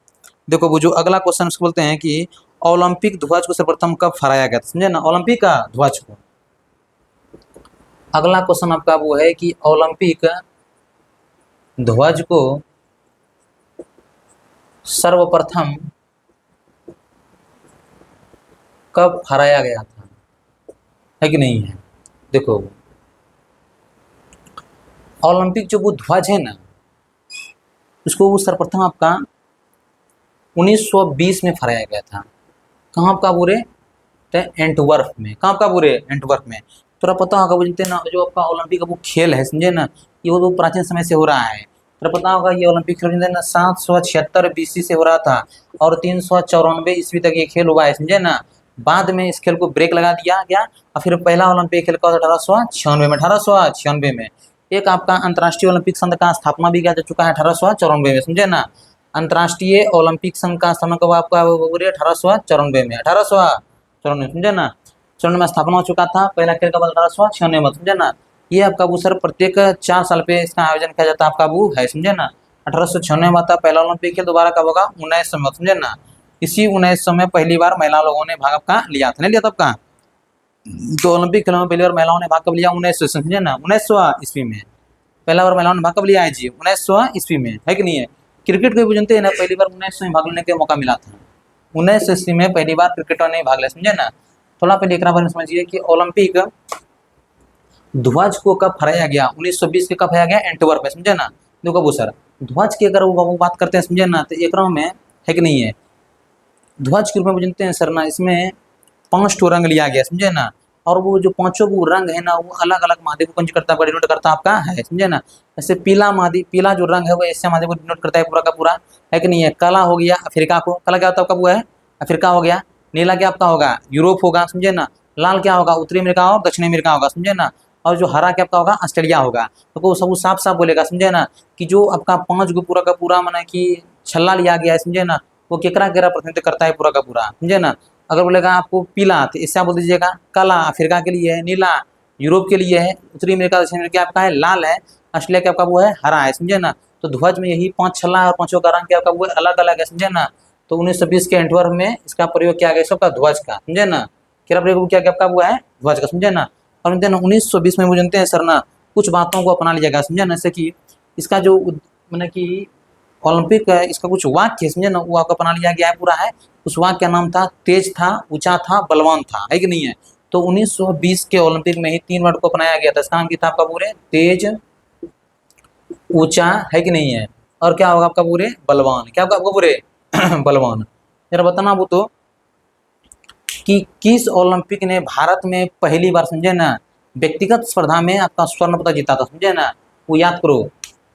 देखो वो जो अगला क्वेश्चन उसको बोलते हैं कि ओलंपिक ध्वज को सर्वप्रथम कब फहराया गया था, समझे ना। ओलंपिक का ध्वज को, अगला क्वेश्चन आपका वो है कि ओलंपिक ध्वज को सर्वप्रथम कब फहराया गया था, है कि नहीं है? देखो ओलंपिक जो वो ध्वज है ना, उसको वो सर्वप्रथम आपका 1920 में फहराया गया था। कहाँ आपका बुरे? एंटवर्प में। कहाँ आपका बुरे? एंटवर्प में। थोड़ा पता होगा, बोलते ना जो आपका ओलंपिक का वो खेल है, समझे ना। ये वो प्राचीन समय से हो रहा है। थोड़ा पता होगा ये ओलंपिक खेल ना 776 BC से हो रहा था और 394 ईस्वी तक ये खेल हुआ है, समझे ना। बाद में इस खेल को ब्रेक लगा दिया गया और फिर पहला ओलंपिक खेल का 1896 में, 1896 में। एक आपका अंतर्राष्ट्रीय ओलंपिक संघ का स्थापना भी किया जा चुका है 1894 में, समझे ना। अंतर्राष्ट्रीय ओलंपिक संघ का स्थापना कब आपका? 1894 में, 1894, समझे ना। 94 में स्थापना हो चुका था। पहला खेल का 1896 में, समझे ना। ये आपका वो सर प्रत्येक 4 साल पे इसका आयोजन किया जाता है, आपका वो है, समझे ना। 1896 में था पहला ओलंपिक खेल, दोबारा कब होगा? 1900 में, समझे ना। इसी 1900 में पहली बार महिला लोगों ने भाग आपका लिया था, नहीं लिया था आपका। तो ओलंपिक खेलों में पहली बार महिलाओं ने भाग कब लिया? 1900, समझे ना, 1900 ईस्वी में। पहला बार महिलाओं ने भाग कब लिया है जी? 1900 ईस्वी में, है कि नहीं है? क्रिकेट को भी जानते हैं ना, पहली बार 1900 में भाग लेने का मौका मिला था। 1900 ईस्वी में पहली बार क्रिकेटर ने भाग लिया, समझे ना। थोड़ा पहले एक बार में समझिए कि ओलंपिक ध्वज को कब फहराया गया? 1920 के कब फहराया गया? एंटवर्प में, समझे ना। देखो वो सर ध्वज की अगर वो बात करते हैं समझे ना, तो एक में है कि नहीं है, ध्वज के रूप में वो जानते हैं सर ना, इसमें 5 ठो रंग लिया गया समझे ना, और वो जो पांचों वो रंग है ना, वो अलग अलग महाद्वीप को डिनोट करता है, डिनोट करता आपका है समझे ना। जैसे पीला महाद्वीप, पीला जो रंग है वो एशिया महाद्वीप को डिनोट करता है पूरा का पूरा, है कि नहीं है। काला हो गया अफ्रीका को, काला क्या होता है आपका, वो है अफ्रीका हो गया। नीला क्या आपका होगा, यूरोप होगा समझे ना। लाल क्या होगा, उत्तरी अमेरिका और दक्षिणी अमेरिका होगा समझे ना। और जो हरा क्या आपका होगा, ऑस्ट्रेलिया होगा। तो वो सब साफ साफ बोलेगा समझे ना, कि जो आपका 5 गो पूरा का पूरा माना कि छल्ला लिया गया है समझे ना, वो केकरा केकरा प्रतिनिधित्व करता है पूरा का पूरा समझे ना। अगर बोलेगा आपको पीला, तो इससे आप बोल दीजिएगा काला अफ्रीका के लिए है, नीला यूरोप के लिए है, उत्तरी अमेरिका दक्षिण अमेरिका आपका है लाल है, ऑस्ट्रेलिया का आपका वो है हरा है समझे ना। तो ध्वज में यही 5 छल्ला है और पांचों का रंग क्या आपका वो अलग अलग है समझे ना। तो 1920 के एंटवर्प में इसका प्रयोग किया गया सबका ध्वज का समझे ना। क्या प्रयोग किया गया आपका वो है ध्वज का समझे ना। और 1920 में वो जानते हैं सर ना, कुछ बातों को अपना लिया गया समझे ना, जैसे कि इसका जो मैंने कि ओलंपिक है, इसका कुछ वाक्य समझे ना, वो आपका अपना लिया गया है पूरा है। उस वाक्य का नाम था तेज था, ऊंचा था, बलवान था, है कि नहीं है। तो 1920 के ओलंपिक में ही 3 वर्ड को अपनाया गया था। इसका नाम क्या था आपका पूरे, तेज, ऊंचा, है कि नहीं है, और क्या होगा आपका पूरे बलवान, क्या होगा आपका पूरे बलवान। जरा बताना वो तो, कि किस ओलंपिक ने भारत में पहली बार समझे ना व्यक्तिगत स्पर्धा में आपका स्वर्ण पदक जीता था समझे ना। वो याद करो,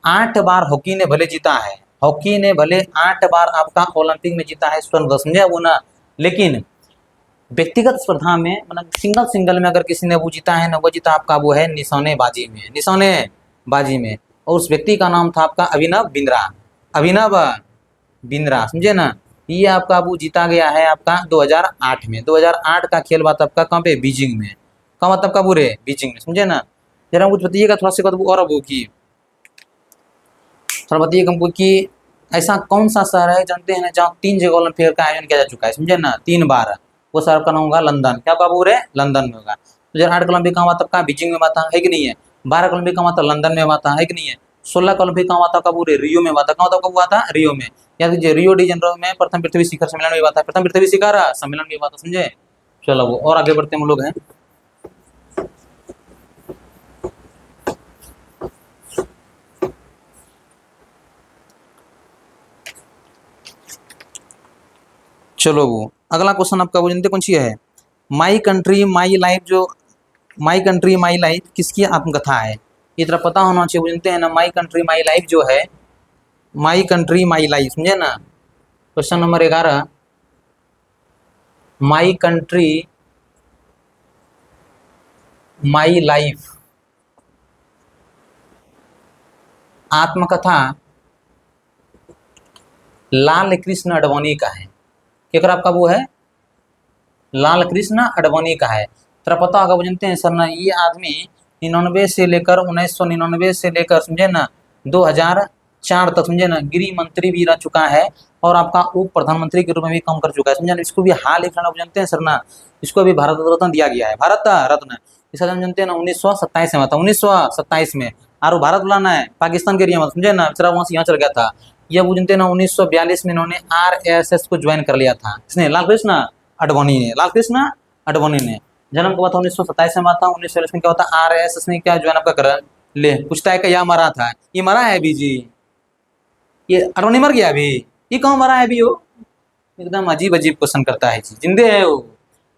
8 बार हॉकी ने भले जीता है, हॉकी ने भले 8 बार आपका ओलंपिक में जीता है स्वर्ण पदक समझे वो ना, लेकिन व्यक्तिगत स्पर्धा में मतलब सिंगल सिंगल में अगर किसी ने वो जीता है ना, वो जीता आपका वो है निशानेबाजी में, निशानेबाजी में। और उस व्यक्ति का नाम था आपका अभिनव बिंद्रा, अभिनव बिंद्रा समझे ना। ये आपका वो जीता गया है आपका 2008 में। 2008 का खेल बात आपका कहाँ पे, बीजिंग में। कहाँ बात आपका पूरे बीजिंग में समझे ना। जरा कुछ बताइएगा थोड़ा सा और अब वो की थोड़ा बताइएगा हमको कि ऐसा कौन सा शहर है जानते हैं ना, जहाँ 3 जगह ओलंपिक का आयोजन किया जा चुका है समझे ना, 3 बार। वो शहर का नाम होगा लंदन, क्या आपका पूरे लंदन में होगा। 2008 का ओलंपिक कहाँ हुआ था आपका, बीजिंग में हुआ था, है कि नहीं है। 12 का ओलंपिक कहाँ हुआ था, लंदन में हुआ था, है कि नहीं है। 16 का ओलंपिक कहाँ हुआ था आपका पूरे रियो में हुआ था, कहाँ कब हुआ था, रियो में। याद कीजिए रियो डी जेनेरो में प्रथम पृथ्वी शिखर सम्मेलन में हुआ था, प्रथम पृथ्वी शिखर सम्मेलन में हुआ था समझे। चलो वो और आगे बढ़ते हम लोग हैं। चलो वो अगला क्वेश्चन आपका वो जानते कौन सी है, माई कंट्री माई लाइफ। जो माई कंट्री माई लाइफ किसकी आत्मकथा है, ये तरह पता होना चाहिए। वो जानते हैं ना, माई कंट्री माई लाइफ जो है, माई कंट्री माई लाइफ समझे ना। Question number 11, my country my life आत्मकथा लाल कृष्ण अडवाणी का है। क्या आपका वो है, लाल कृष्ण अडवाणी का है। तेरा पता होगा वो जानते हैं सर ना, ये आदमी 99 से लेकर 1999 से लेकर समझे ना 2004 तक समझे ना गृह मंत्री भी रह चुका है, और आपका उप प्रधानमंत्री के रूप में भी काम कर चुका है समझे ना। इसको भी हाल ही फिलहाल जानते हैं सर ना, इसको अभी भारत रत्न दिया गया है, भारत रत्न। इसका जन्म जानते हैं ना 1927 में था, 1927 में। और वो भारत बुलाना है पाकिस्तान के एरिया में समझे ना, बेचारा वहां से यहाँ चल गया था। यह वो जानते हैं ना 1942 में इन्होंने RSS को ज्वाइन कर लिया था, इसने लाल कृष्ण अडवाणी ने, लाल कृष्ण अडवाणी ने। जन्म कब था, 1927 में था। 1940 में क्या होता, RSS ने क्या ज्वाइन आपका करा, ले पूछता है कि यह मरा था, ये मरा है अभी जी, ये अडवाणी मर गया अभी, ये कहाँ मरा है अभी वो। एकदम अजीब अजीब क्वेश्चन करता है जी, जिंदे है वो।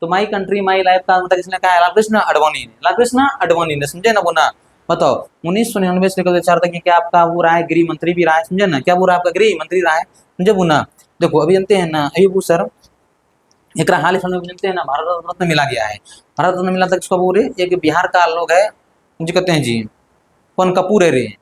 तो माई कंट्री माई लाइफ का मतलब किसने कहा है, लालकृष्ण अडवाणी ने, लालकृष्ण अडवाणी ने समझे ना वो ना। बताओ 1999 से लेकर 2004 तक क्या आपका वो रहा है, गृह मंत्री भी रहा है समझे ना, क्या वो रहा आपका गृह मंत्री रहा है समझे वो ना। देखो अभी जानते हैं ना, अभी वो सर एक हाल ही फिलहाल में जानते हैं ना, भारत रत्न मिला गया है। भारत रत्न मिला था किसको बोले, एक बिहार का लोग है मुझे कहते हैं जी, कौन कपूर है रे,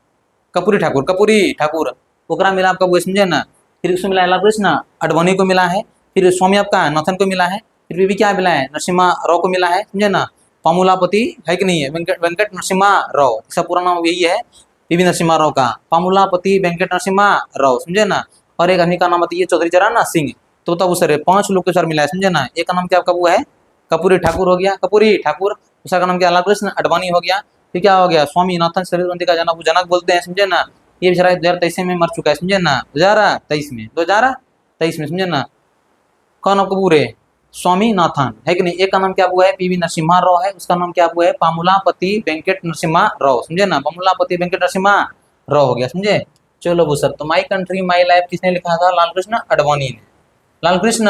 कपूरी ठाकुर, कपूरी ठाकुर, ओकरा मिला आपका वो समझे ना। फिर उसमें मिला है लालकृष्ण अडवाणी को मिला है, फिर स्वामी आपका नाथन को मिला है, फिर बीबी क्या मिला है, नरसिम्हा राव को मिला है समझे ना। पामुलापति है कि नहीं है, वेंकट वेंकट नरसिम्हा राव, इसका पूरा नाम यही है पीवी नरसिम्हा राव का, पामुलापति वेंकट नरसिम्हा राव समझे ना। और एक अन्य का नाम बताइए, चौधरी चरण सिंह। तो बताओ सर 5 लोग के सर मिला है समझे ना। एक का नाम क्या आपका वो है कपूरी ठाकुर हो गया, कपूरी ठाकुर। दूसरा का नाम क्या लालकृष्ण अडवाणी हो गया। फिर क्या हो गया, स्वामीनाथन शरीर का जनक, वो जनक बोलते हैं समझे ना। ये बेचारा 2023 में मर चुका है समझे ना, 2023 में समझे ना। कौन आपको पूरे स्वामीनाथन है कि नहीं। एक का नाम क्या हुआ है, पीवी नरसिम्हा राव है, उसका नाम क्या हुआ है, पामुलापति वेंकट नरसिम्हा राव समझे ना, पामुलापति वेंकट नरसिम्हा राव हो गया समझे। चलो वो सर, तो माई कंट्री माई लाइफ किसने लिखा था? लालकृष्ण अडवाणी ने। लालकृष्ण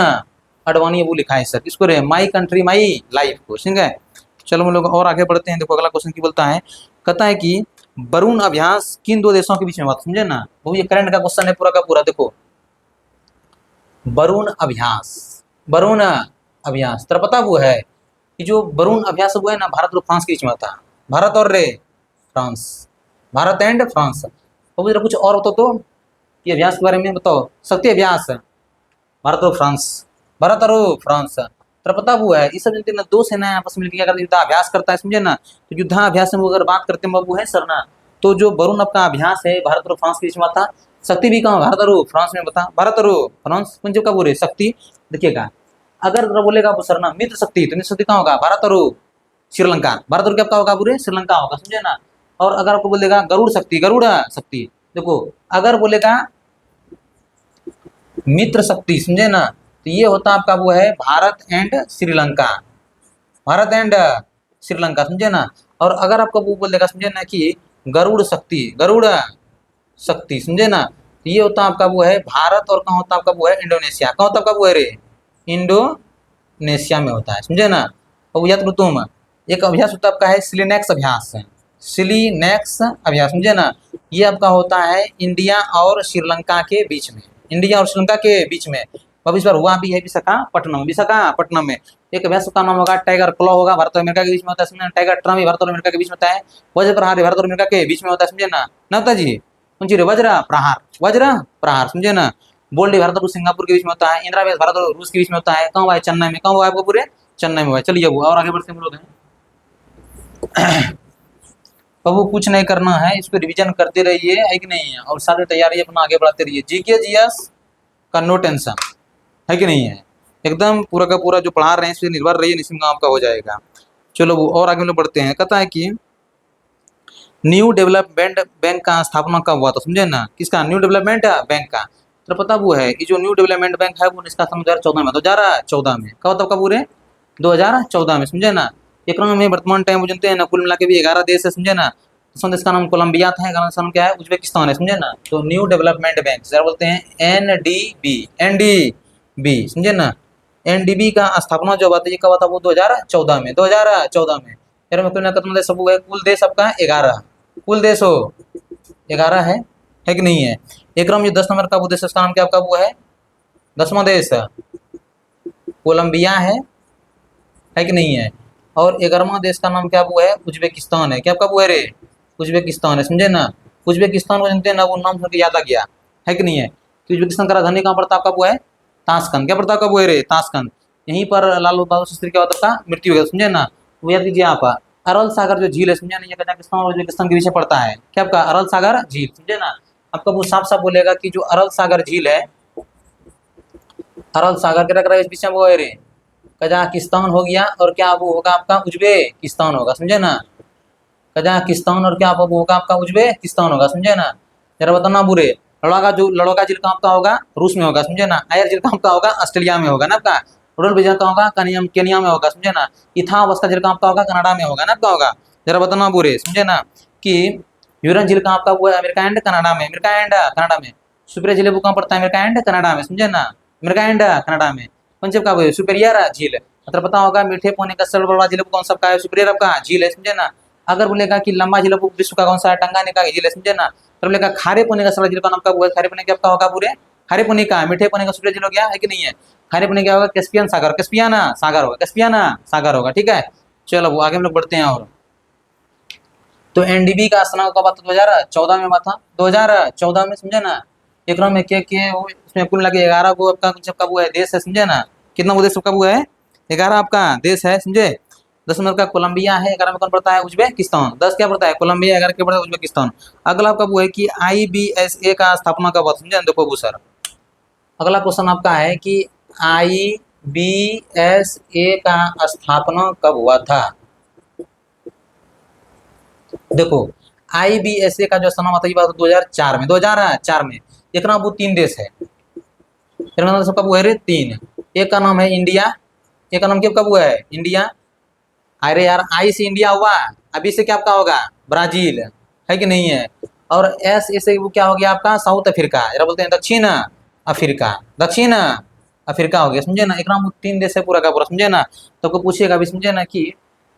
अडवाणी वो लिखा है सर, किसको रे? माई कंट्री माई लाइफ को, ठीक है। चलो हम लोग और आगे बढ़ते हैं। देखो अगला क्वेश्चन की बोलता है, कहता है कि वरुण अभ्यास किन दो देशों के बीच में हुआ था? समझे ना, वो ये करंट का क्वेश्चन है पूरा का पूरा। देखो वरुण अभ्यास, वरुण अभ्यास तेरा पता वो है कि जो वरुण अभ्यास वो है ना, भारत और फ्रांस के बीच में था। भारत और रे फ्रांस, भारत एंड फ्रांस। तो जरा कुछ और बताओ तो, ये अभ्यास के बारे में बताओ। शक्ति अभ्यास, भारत और फ्रांस, भारत और फ्रांस। तेरा पता वो है, इस सब जनते ना दो सेनाएं आपस में मिलकर क्या करती, युद्धाभ्यास करता है, समझे ना। तो युद्धाभ्यास में वो अगर बात करते हैं वो है सर ना, तो जो वरुण का अभ्यास है भारत और फ्रांस के बीच में था। शक्ति भी कहाँ? भारत और फ्रांस में बता, भारत और फ्रांस पंजाब का बोले शक्ति। देखिएगा अगर बोलेगा वो सर ना मित्र शक्ति, तो मित्र शक्ति कहाँ होगा? भारत और श्रीलंका, भारत और क्या होगा पूरे? श्रीलंका होगा, समझे ना। और अगर आपको बोलेगा गरुड़ शक्ति, गरुड़ शक्ति, देखो अगर बोलेगा मित्र शक्ति, समझे ना, तो ये होता आपका वो है भारत एंड श्रीलंका, भारत एंड श्रीलंका, समझे ना। और अगर आपको वो बोल देगा, समझे ना, कि गरुड़ शक्ति, गरुड़ शक्ति, समझे ना, तो ये होता आपका वो है भारत, और कहाँ होता आपका वो है? इंडोनेशिया। कहाँ होता आपका वो है रे? इंडोनेशिया में होता है, समझे ना। और याद करो तुम, एक अभ्यास होता आपका है सिलीनेक्स अभ्यास, सिलीनेक्स अभ्यास, समझे ना। ये आपका होता है इंडिया और श्रीलंका के बीच में, इंडिया और श्रीलंका के बीच में। अब इस बार हुआ भी है विशाखापट्टनम, विशाखापट्टनम में। एक अभ्यास का नाम होगा टाइगर क्लॉ, होगा भारत और अमेरिका के बीच में होता है, समझे ना। टाइगर ट्रम्प भी भारत और अमेरिका के बीच में होता है। वज्र प्रहार भारत और अमेरिका के बीच में होता है, समझे ना। नवता जी कौन सी रे? वज्र प्रहार, वज्र प्रहार, समझे ना। बोल्ड भारत और सिंगापुर के बीच में होता है। इंदिरा बेस भारत और रूस के बीच में होता है। कहाँ हुआ है? चेन्नई में। कहाँ हुआ है आपको? पूरे चेन्नई में हुआ है। चलिए वो और आगे बढ़ते हम लोग हैं। अब वो कुछ नहीं करना है, इसको रिवीजन करते रहिए, है कि नहीं है, और साथ तैयारी अपना आगे बढ़ाते रहिए। जीके जीएस का नो टेंशन, है कि नहीं है, एकदम पूरा का पूरा जो पढ़ा रहे हैं इस पर निर्भर रहिए, निश्चित आपका हो जाएगा। चलो वो और आगे हम लोग बढ़ते हैं। कहता है कि न्यू डेवलपमेंट बैंक का स्थापना कब हुआ था? समझे ना, किसका? न्यू डेवलपमेंट बैंक का। तो पता वो है कि जो न्यू डेवलपमेंट बैंक है वो इसका 2014 में, 2014 में। कब होता पूरे? 2014 में, समझे ना। एक में वर्तमान टाइम वो जानते हैं ना, कुल मिला के भी 11 देश है, समझे ना। देश का नाम कोलंबिया था, 11 का नाम क्या है? उज्बेकिस्तान है, समझे ना। तो न्यू डेवलपमेंट बैंक जरा बोलते हैं एनडीबी, एनडीबी, समझे ना। एनडीबी का स्थापना जो हुआ था ये कब हुआ था? वो 2014 में, 2014 में। यार मैं कितना देश सब है? कुल देश आपका 11, कुल देश हो 11 है कि नहीं है। एक क्रम जो 10 नंबर का वो देश उसका नाम क्या आपका वो है? 10वां देश कोलंबिया है कि नहीं है। और 11वां देश का नाम क्या वो है? उज्बेकिस्तान है। क्या आपका वो है रे? उज्बेकिस्तान है, समझे ना। उज्बेकिस्तान को जानते हैं ना, वो नाम सुन के याद आ गया, है कि नहीं है। कि उज्बेकिस्तान का राजधानी कहाँ पड़ता आपका वो है? ताशकंद। क्या पड़ता आपका वो है रे? ताशकंद। यहीं पर लाल बहादुर शास्त्री क्या होता था? मृत्यु हो गया, समझे ना। वो याद कीजिए आप। अरल सागर जो झील है, समझे ना, ये कजाकिस्तान और उज्बेकिस्तान के पीछे पड़ता है। क्या आपका? अरल सागर झील, समझे ना। आपका वो साफ साफ बोलेगा कि जो अरल सागर झील है, अरल सागर के रख रहा है इस बीच में वो है रे कजाकिस्तान हो गया, और क्या वो होगा आपका? उज्बेकिस्तान होगा, समझे ना। कजाकिस्तान और क्या वो होगा आपका? उज्बेकिस्तान होगा, समझे ना। जरा बताना बुरे। लड़ोका झील कहाँ आपका होगा? रूस में होगा, समझे ना। आयर झील कहाँ आपका होगा? ऑस्ट्रेलिया में होगा ना आपका। रुडल विजन कहाँ होगा? केनिया में होगा, समझे ना। इथावस का झील कहाँ आपका होगा? कनाडा में होगा ना आपका होगा। जरा बताना बुरे, समझे ना। कि यूरन झील कहाँ आपका हुआ है? अमेरिका एंड कनाडा में, अमेरिका एंड कनाडा में। सुपरियर झील वो कहाँ पड़ता है? अमेरिका एंड कनाडा में, समझे ना। अमेरिका एंड कनाडा में। पंजाब का वो है सुपेरियर झील, मतलब पता होगा मीठे पानी का सबसे बड़ा झील कौन सा का है? सुपेरियर आपका झील है, समझे ना। अगर बोलेगा कि लंबा झील विश्व का कौन सा है? टंगानिका झील है, समझे ना। तो बोलेगा खारे पानी का सबसे बड़ा झील का नाम क्या हुआ? खारे पानी क्या आपका होगा? पूरे खारे पानी का, मीठे पानी का सुपेरियर झील हो गया, है कि नहीं है। खारे पानी क्या होगा? कैस्पियन सागर, कैस्पियन सागर होगा, कैस्पियन सागर होगा, ठीक है। चलो वो आगे हम लोग बढ़ते हैं। और तो एनडीबी का स्थापना कब हुआ था? 2014 में हुआ था, 2014 में, समझे ना। एक में के उसमें कुल मिला के 11 को आपका सबका वो है देश है, समझे ना। कितना वो देश सबका वो है? 11 आपका देश है, समझे। 10 नंबर का कोलंबिया है, 11 में कौन पड़ता है? उज्बेकिस्तान। 10 क्या पड़ता है? कोलंबिया। 11 क्या पड़ता है? उज्बेकिस्तान। अगला आपका वो है कि IBSA का स्थापना कब हुआ? समझे ना। देखो सर अगला क्वेश्चन आपका है कि IBSA का स्थापना कब हुआ था? देखो IBSA का जो स्थापना हुआ था ये बात 2004 में, 2004 में। एक नाम वो 3 देश है, सबका वो है रे 3। एक का नाम है इंडिया, एक का नाम क्या वो है? इंडिया। अरे यार आई से इंडिया हुआ, अभी से क्या आपका होगा? ब्राजील, है कि नहीं है। और एस ऐसे वो क्या हो गया आपका साउथ अफ्रीका, जरा बोलते हैं दक्षिण अफ्रीका, दक्षिण अफ्रीका हो गया, समझे ना। एक नाम 3 देश है पूरा का पूरा, समझे ना। तो आपको पूछेगा भी, समझे ना, कि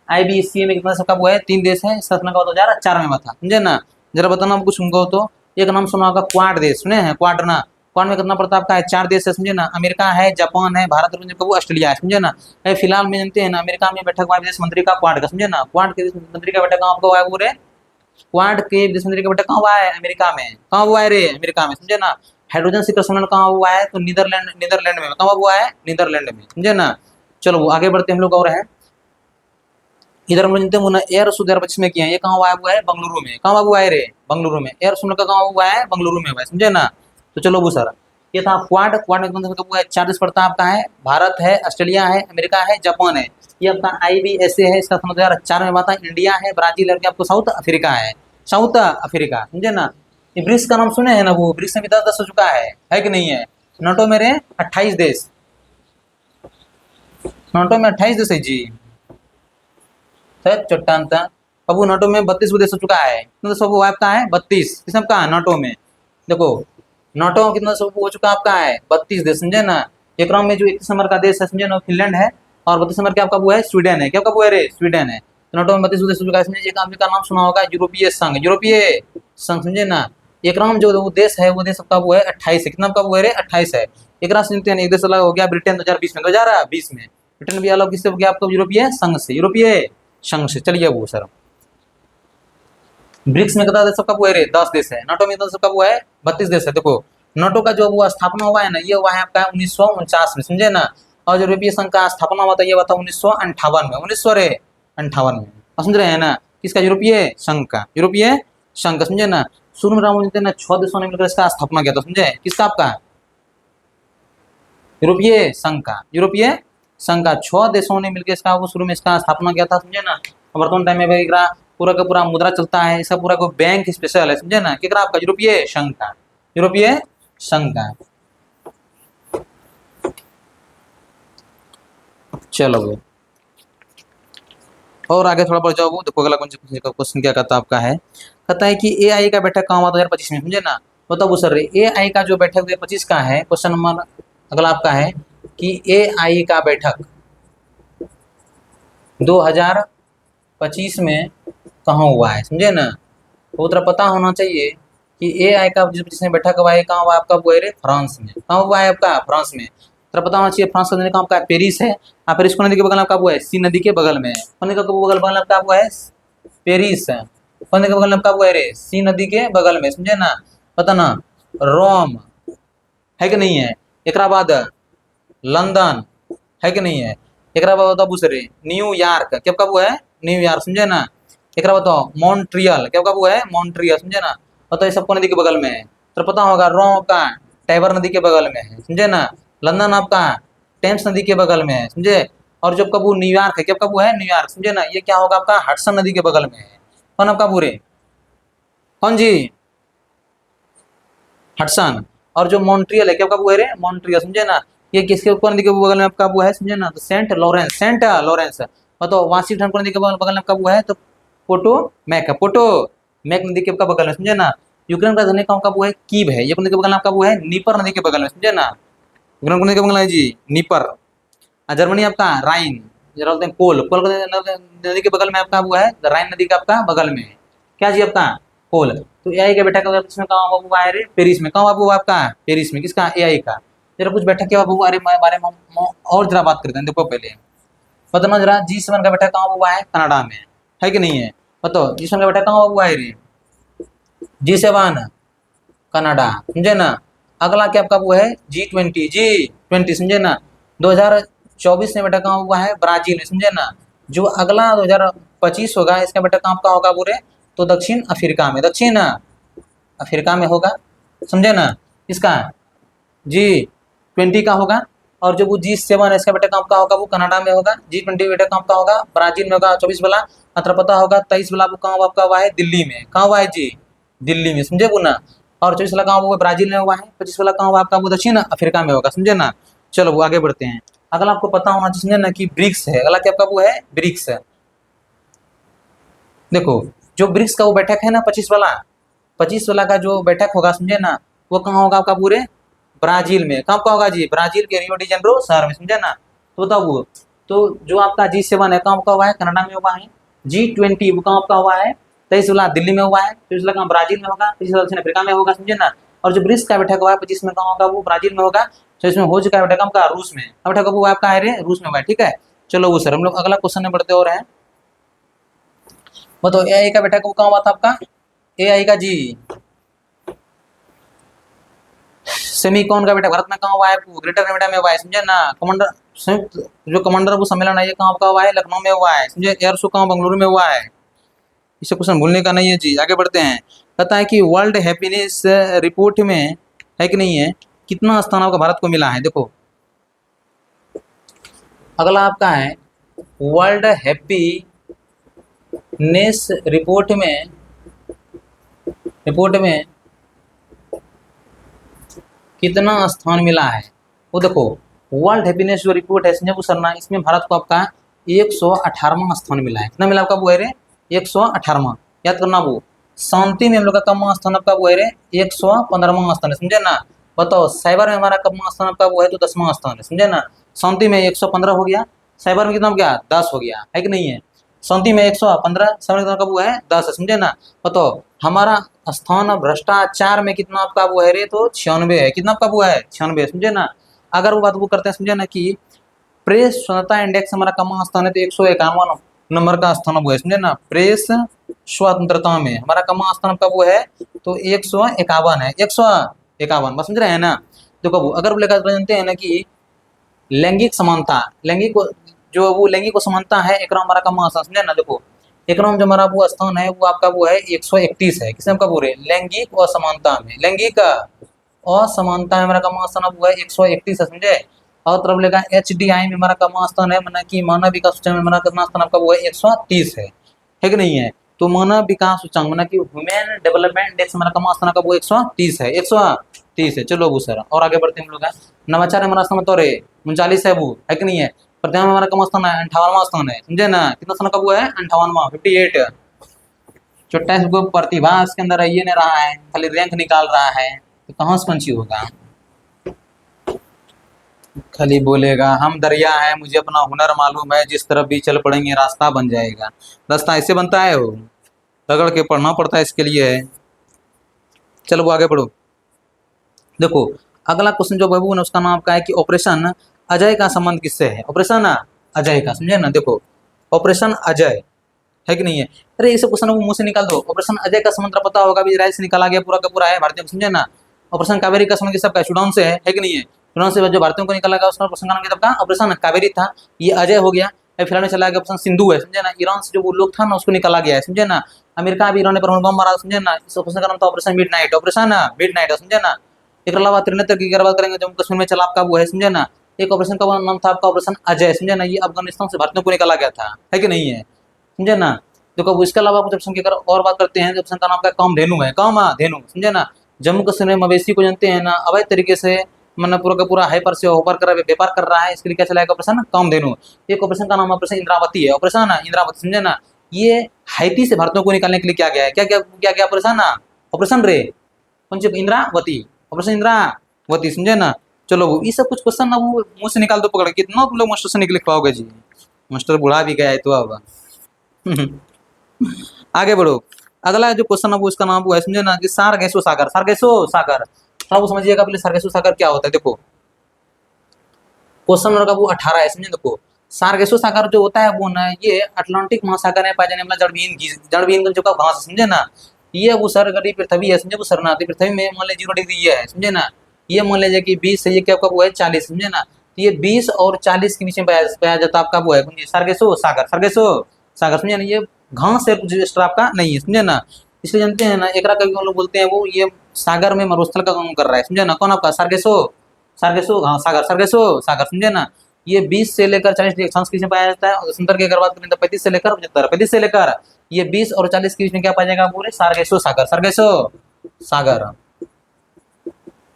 IBC में कितना सबका वो है 3 देश है, इसका का 2004 में था, समझे ना। जरा बताना कुछ उनको। तो एक नाम सुना होगा क्वाड देश, सुने हैं क्वाड ना। क्वाड में कितना पड़ता है आपका है 4 देश है, समझे ना। अमेरिका है, जापान है, भारत, वो ऑस्ट्रेलिया है, समझे ना। फिलहाल में जानते हैं ना, अमेरिका में बैठक हुआ विदेश मंत्री का क्वाड का, समझे ना। क्वाड के विदेश मंत्री का बैठक कहाँ आपको हुआ है पूरे, क्वाड के विदेश मंत्री का बैठक कहाँ हुआ है, अमेरिका में। कहाँ हुआ है रे, अमेरिका में, समझे ना। हाइड्रोजन शिखर सम्मेलन कहाँ हुआ है, तो नीदरलैंड, नीदरलैंड में। कहाँ हुआ है, नीदरलैंड में, समझे ना। चलो आगे बढ़ते हम लोग और है इधर हम लोग एयर 2025 में किया है, ये कहाँ हुआ है, वो है बंगलुरु में। कहाँ हुआ है रे, बंगलुरु में। एयर सुनने का कहाँ हुआ है, बंगलुरु में हुआ है, समझे ना। तो चलो वो सर, ये था क्वाड। क्वाड में मतलब हुआ है 4 देश पड़ता है आपका है, भारत है, ऑस्ट्रेलिया है, अमेरिका है, जापान है। ये आपका IBSA है, इसका 2004 में बात है। इंडिया है, ब्राजील है, आपको साउथ अफ्रीका है, साउथ अफ्रीका, समझे ना। ये ब्रिक्स का नाम सुने हैं ना, वो ब्रिक्स में भी 10 हो चुका है कि नहीं है। नाटो मेरे 28 देश, नाटो में 28 देश है जी, सर चट्टान था। अब वो नाटो में 32 देश हो चुका है, कितना सब वो आपका है 32, किस आपका है नाटो में। देखो नाटो कितना सब हो चुका आपका है 32 देश, समझे ना। एक में जो 31 नंबर का देश है, समझे ना, फिनलैंड है। और 32 नंबर का आपका वो है स्वीडन है, क्या आपका वो है रे, स्वीडन है। तो नाटो में 32 देश हो चुका है। एक आदमी का नाम सुना होगा यूरोपीय संघ, यूरोपीय संघ, समझे ना। एक जो वो देश है, वो देश आपका वो है 28 है, कितना आपका वो है रे 28 है। एक एक देश अलग हो गया ब्रिटेन 2020 में, 2020 में ब्रिटेन भी अलग किससे हो गया आपका, यूरोपीय संघ से, यूरोपीय संघ से। चलिए वो सर, ब्रिक्स में कितना देश सबका वो है रे 10 देश है। नाटो में सबका वो है 32 देश है। देखो नाटो का जो वो स्थापना हुआ है ना, ये हुआ है आपका 1949 में, समझे ना। और जो यूरोपीय संघ का स्थापना हुआ था, ये हुआ था 1958 में, 1958 में, समझ रहे हैं ना। किसका, यूरोपीय संघ का, यूरोपीय संघ का, समझे ना। शुरू में राम ने 6 देशों ने मिलकर इसका स्थापना किया था, समझे। किसका आपका, यूरोपीय संघ का, यूरोपीय संघ का 6 देशों ने मिलकर इसका वो शुरू में इसका स्थापना किया था, समझे ना। वर्तमान टाइम में पूरा का पूरा मुद्रा चलता है, इसका पूरा को बैंक स्पेशल है, समझे ना। क्या आपका यूरोपीय संघ का, यूरोपीय संघ का। चलो और आगे थोड़ा बढ़ जाओ। वो देखो अगला क्वेश्चन क्या कहता है आपका है, कहता है कि AI का बैठक कहाँ हुआ 2025 में, समझे ना। बताओ सर AI का जो बैठक 2025 का है, क्वेश्चन नंबर अगला आपका है कि AI का बैठक 2025 में कहाँ हुआ है, समझे ना। तो उतना पता होना चाहिए कि AI का जिसने बैठक हुआ है कहाँ हुआ आपका, वो है फ्रांस में। कहाँ हुआ है आपका, फ्रांस में। तो पता होना चाहिए फ्रांस का नदी कहाँ आपका पेरिस है। पेरिस को नदी के बगल में आपका वो है, सी नदी के बगल में। कौन का बगल बगल आपका वो है पेरिस, कौन के बगल में आपका वो है रे, सी नदी के बगल में, समझे ना। पता ना रोम है कि नहीं है। एक बाद लंदन है कि नहीं है। एक बाद बताओ दूसरे न्यूयॉर्क, क्या कब हुआ है, न्यूयॉर्क, समझे ना। एक बताओ मॉन्ट्रियल, क्या कब हुआ है, मॉन्ट्रियल, समझे ना। बताओ ये सबको नदी के बगल में है। तो पता होगा रोम आपका टाइबर नदी के बगल में है, समझे ना। लंदन आपका टेम्स नदी के बगल में है, समझे। और जब कब वो न्यूयॉर्क है, क्या कब वो है न्यूयॉर्क, समझे ना। ये क्या होगा आपका हडसन नदी के बगल में है। कौन आपका पूरे, कौन जी, हडसन। और जो मॉन्ट्रियल है, क्या आपका वो है रे मॉन्ट्रियल, समझे ना। ये किसके ऊपर नदी के बगल में आपका वो है, समझे ना। तो सेंट लॉरेंस, सेंट लॉरेंस। मतलब वाशिंगटन को नदी के बगल में आपका वो है, तो पोटो मैक, पोटो मैक नदी के आपका बगल में, समझे ना। यूक्रेन का राजधानी का वो है कीव है, ये नदी के बगल में आपका वो है नीपर नदी के बगल में, समझे ना। यूक्रेन नदी के बगल में जी नीपर। जर्मनी आपका राइन, जरा बोलते हैं कोल, कोल नदी के बगल में आपका वो है राइन नदी का आपका बगल में है, क्या जी आपका कोल। तो AI का बैठक इसमें कहाँ हुआ है रे, पेरिस में। कहाँ हुआ आपका पेरिस में, किसका AI का। जरा कुछ बैठक के बारे में और जरा बात करते हैं। देखो पहले बताना जरा, G7 का बैठक कहाँ हुआ है, कनाडा में, है कि नहीं है। बताओ G7 का बैठक कहाँ हुआ है रे, G7 कनाडा, समझे ना। अगला क्या आपका वो है G20, समझे ना। 2024 में बेटा कहाँ हुआ है, ब्राजील में, समझे ना। जो अगला 2025 होगा, इसका बेटा कहाँ का होगा पूरे, तो दक्षिण अफ्रीका में, दक्षिण अफ्रीका में होगा, समझे ना। इसका G20 का होगा। और जो वो G7 है, इसका बेटा कहाँ का होगा, वो कनाडा में होगा। G20 बेटा कहाँ का होगा, ब्राजील में होगा। 24 वाला अत्र पता होगा। 23 वाला कहाँ आपका हुआ है, दिल्ली में। कहाँ हुआ है जी, दिल्ली में, समझे वो ना। और 24 वाला कहाँ हुआ, ब्राजील में हुआ है। 25 वाला कहाँ हुआ आपका, वो दक्षिण अफ्रीका में होगा, समझे ना। चलो वो आगे बढ़ते हैं। अगला आपको पता होना चाहिए ना कि ब्रिक्स है। अगला क्या आपका वो है, ब्रिक्स है। देखो जो ब्रिक्स का वो बैठक है ना 25 वाला, 25 वाला का जो बैठक होगा समझे ना, वो कहाँ होगा आपका पूरे ब्राजील में। कहाँ का होगा जी, ब्राजील के रियो डी जेनेरो शहर में, समझे ना। तो बताओ वो, तो जो आपका G7 है कहाँ का हुआ है, कनाडा में हुआ है। G20 वो कहाँ का हुआ है, 23 वाला दिल्ली में हुआ है, 23 वाला कहाँ ब्राजील में होगा, 25 वाला दक्षिण अफ्रीका में होगा, समझे ना। और जो ब्रिक्स का बैठक हुआ है 25 में कहाँ होगा, वो ब्राजील में होगा। तो इसमें हो चुका है बैठक का रूस में, अब बैठक वो आपका है रूस में हुआ है, ठीक है। चलो वो सर हम लोग अगला क्वेश्चन में बढ़ते हो रहे हैं। बताओ AI का बैठक वो कहाँ हुआ था आपका, AI का जी सेमीकॉन का बेटा भारत में कहाँ हुआ है, ग्रेटर नोएडा में हुआ है, समझे ना। कमांडर संयुक्त जो कमांडर वो सम्मेलन है ये कहाँ का हुआ है, लखनऊ में हुआ है, समझे। एयर शो कहाँ, बेंगलुरु में हुआ है। इसे क्वेश्चन भूलने का नहीं है जी। आगे बढ़ते हैं, कहता है कि वर्ल्ड हैप्पीनेस रिपोर्ट में है कि नहीं है, कितना स्थान आपका भारत को मिला है। देखो अगला आपका है वर्ल्ड हैप्पीनेस रिपोर्ट में कितना स्थान मिला है। वो देखो वर्ल्ड हैप्पीनेस जो रिपोर्ट है संजय सरना, इसमें भारत को आपका 118वां स्थान मिला है। कितना मिला आपका वो है रे, 118वां। याद करना वो। शांति में हम लोग का कम स्थान आपका वो है रे 115वां स्थान है, समझे ना। बताओ साइबर में हमारा कम स्थान आपका वो है तो 10वां स्थान है, समझे ना। शांति में 115 हो गया, साइबर में कितना हो गया 10 हो गया, है कि नहीं है। शांति में 115, साइबर में कब हुआ है 10 है, समझे ना। बताओ हमारा स्थान भ्रष्टाचार में कितना आपका वो है रे, तो 96 है। कितना आपका वो है 96, समझे ना। अगर वो बात वो करते हैं समझे ना कि प्रेस स्वतंत्रता इंडेक्स हमारा कहाँ स्थान है, तो 151 नंबर का स्थान वो है, समझे ना। प्रेस स्वतंत्रता में हमारा कहाँ स्थान आपका वो है, तो 151 है, 151 बस, समझ रहे हैं ना। तो कब अगर लेकर जानते हैं ना कि लैंगिक समानता, लैंगिक समानता है एक हमारा कहाँ स्थान, समझे ना। देखो एक जो हमारा वो स्थान है वो आपका वो है 131 है। किसमें आपका पूरे लैंगिक असमानता में, लैंगिक असमानता में हमारा कहाँ स्थान वो है 131 है, समझे। और तरफ लेगा HDI में हमारा कहाँ स्थान है, माना कि मानव विकास सूचकांक में हमारा कितना स्थान आपका वो है 130 है कि नहीं है। तो मानव विकास सूचकांक माना कि ह्यूमन डेवलपमेंट इंडेक्स हमारा कहाँ स्थान का वो 130 है, 130 है। चलो वो सर और आगे बढ़ते हैं हम लोग। नवाचार हमारा स्थान तो 39 है, वो है कि नहीं है। प्रतिमा में हमारा कम स्थान है 58वां स्थान है, समझे ना। कितना स्थान का वो है 58वां, 58। छोटा सा प्रतिभा इसके अंदर ये नहीं रहा है, खाली रैंक निकाल रहा है, तो कहाँ से पंछी होगा। खाली बोलेगा हम दरिया है, मुझे अपना हुनर मालूम है, जिस तरफ भी चल पड़ेंगे रास्ता बन जाएगा। रास्ता ऐसे बनता है, वो रगड़ के पढ़ना पड़ता है इसके लिए है। चलो वो आगे बढ़ो। देखो अगला क्वेश्चन जो बाबू ने उसका नाम का है कि ऑपरेशन अजय का संबंध किससे है। ऑपरेशन अजय का, समझे ना। देखो ऑपरेशन अजय है कि नहीं है। अरे ये सब क्वेश्चन मुंह से निकाल दो। ऑपरेशन अजय का संबंध पता होगा, भी इजराइल से निकाला गया पूरा का पूरा है भारतीयों को, समझे ना। ऑपरेशन कावेरी का संबंध सबका सूडान से है कि नहीं है। सूडान से जो भारतीयों को निकाला गया उसका ऑपरेशन का नाम क्या था, ऑपरेशन कावेरी था। ये अजय हो गया। फिलहाल में चला गया ऑपरेशन सिंधु है, समझे ना। ईरान से जो वो लोग था ना उसको निकाला गया है, समझे ना। अमेरिका भी ईरान ने परमाणु बम मारा, समझे ना। इस ऑपरेशन का नाम था ऑपरेशन मिडनाइट, ऑपरेशन मिडनाइट, समझे ना। एक अलावा त्रिनेत्र की बात करेंगे, जम्मू कश्मीर में चला आपका वो है, समझे ना। एक ऑपरेशन का नाम था आपका ऑपरेशन अजय, समझे ना। ये अफगानिस्तान से भारतीयों को निकाला गया था, है कि नहीं है, समझे ना। देखो इसके अलावा कुछ ऑप्शन की अगर और बात करते हैं, ऑप्शन का नाम क्या कामधेनु है, कामधेनु, समझे ना। जम्मू कश्मीर में मवेशी को जानते हैं ना अवैध तरीके से, मतलब पूरा का पूरा हाइपर से ओवर कर व्यापार कर रहा है, इसके लिए क्या चलाएगा ऑपरेशन कामधेनु। एक ऑपरेशन का नाम ऑपरेशन इंद्रावती है, ऑपरेशन इंद्रावती, समझे ना। ये हाइती से भारतीयों को निकालने के लिए क्या गया है, क्या क्या क्या क्या ऑपरेशन ऑपरेशन रे कौन सी इंद्रावती, ऑपरेशन इंद्रावती, समझे ना। चलो वो ये सब कुछ क्वेश्चन ना वो मुंह से निकाल दो पकड़ के, कितना तुम लोग मास्टर से निकल पाओगे जी। मास्टर बुढ़ा भी गया है तो अब आगे बढ़ो। अगला जो क्वेश्चन है वो इसका नाम वो है, समझे ना, कि सारगेसो सागर, सारगेसो सागर थोड़ा वो समझिएगा पहले। सारगेसो सागर क्या होता है, देखो क्वेश्चन नंबर का वो 18 है, समझे। देखो सारगेसो सागर जो होता है वो ना, ये अटलांटिक महासागर में पाए जाने वाला जड़विहीन जो का घास, समझे ना। ये वो सर गरीब पृथ्वी है, समझे। वो सरना पृथ्वी में मान लीजिए 0 डिग्री ये है, समझे ना। ये मान लीजिए कि 20 से ये क्या आपका वो है 40, समझे ना। तो ये 20 और 40 के बीच में पाया जाता आपका वो है सारगेसो सागर, सारगेसो सागर, समझे ना। ये घास से कुछ एक्स्ट्रा आपका नहीं है, समझे ना। इसलिए जानते हैं ना एकरा कभी हम लोग बोलते हैं वो ये सागर में मरुस्थल का काम कर रहा है, समझे ना। कौन आपका सारगेसो सारगेसो, हाँ सागर, सारगेसो सागर, समझे ना। ये 20 से लेकर 40 डिग्री अक्षांश के बीच में पाया जाता है। और देशांतर की अगर बात करें तो 35 से लेकर 75, 35 से लेकर ये 20 और 40 के बीच में क्या पाया जाएगा पूरे सारगेसो सागर, सारगेसो सागर,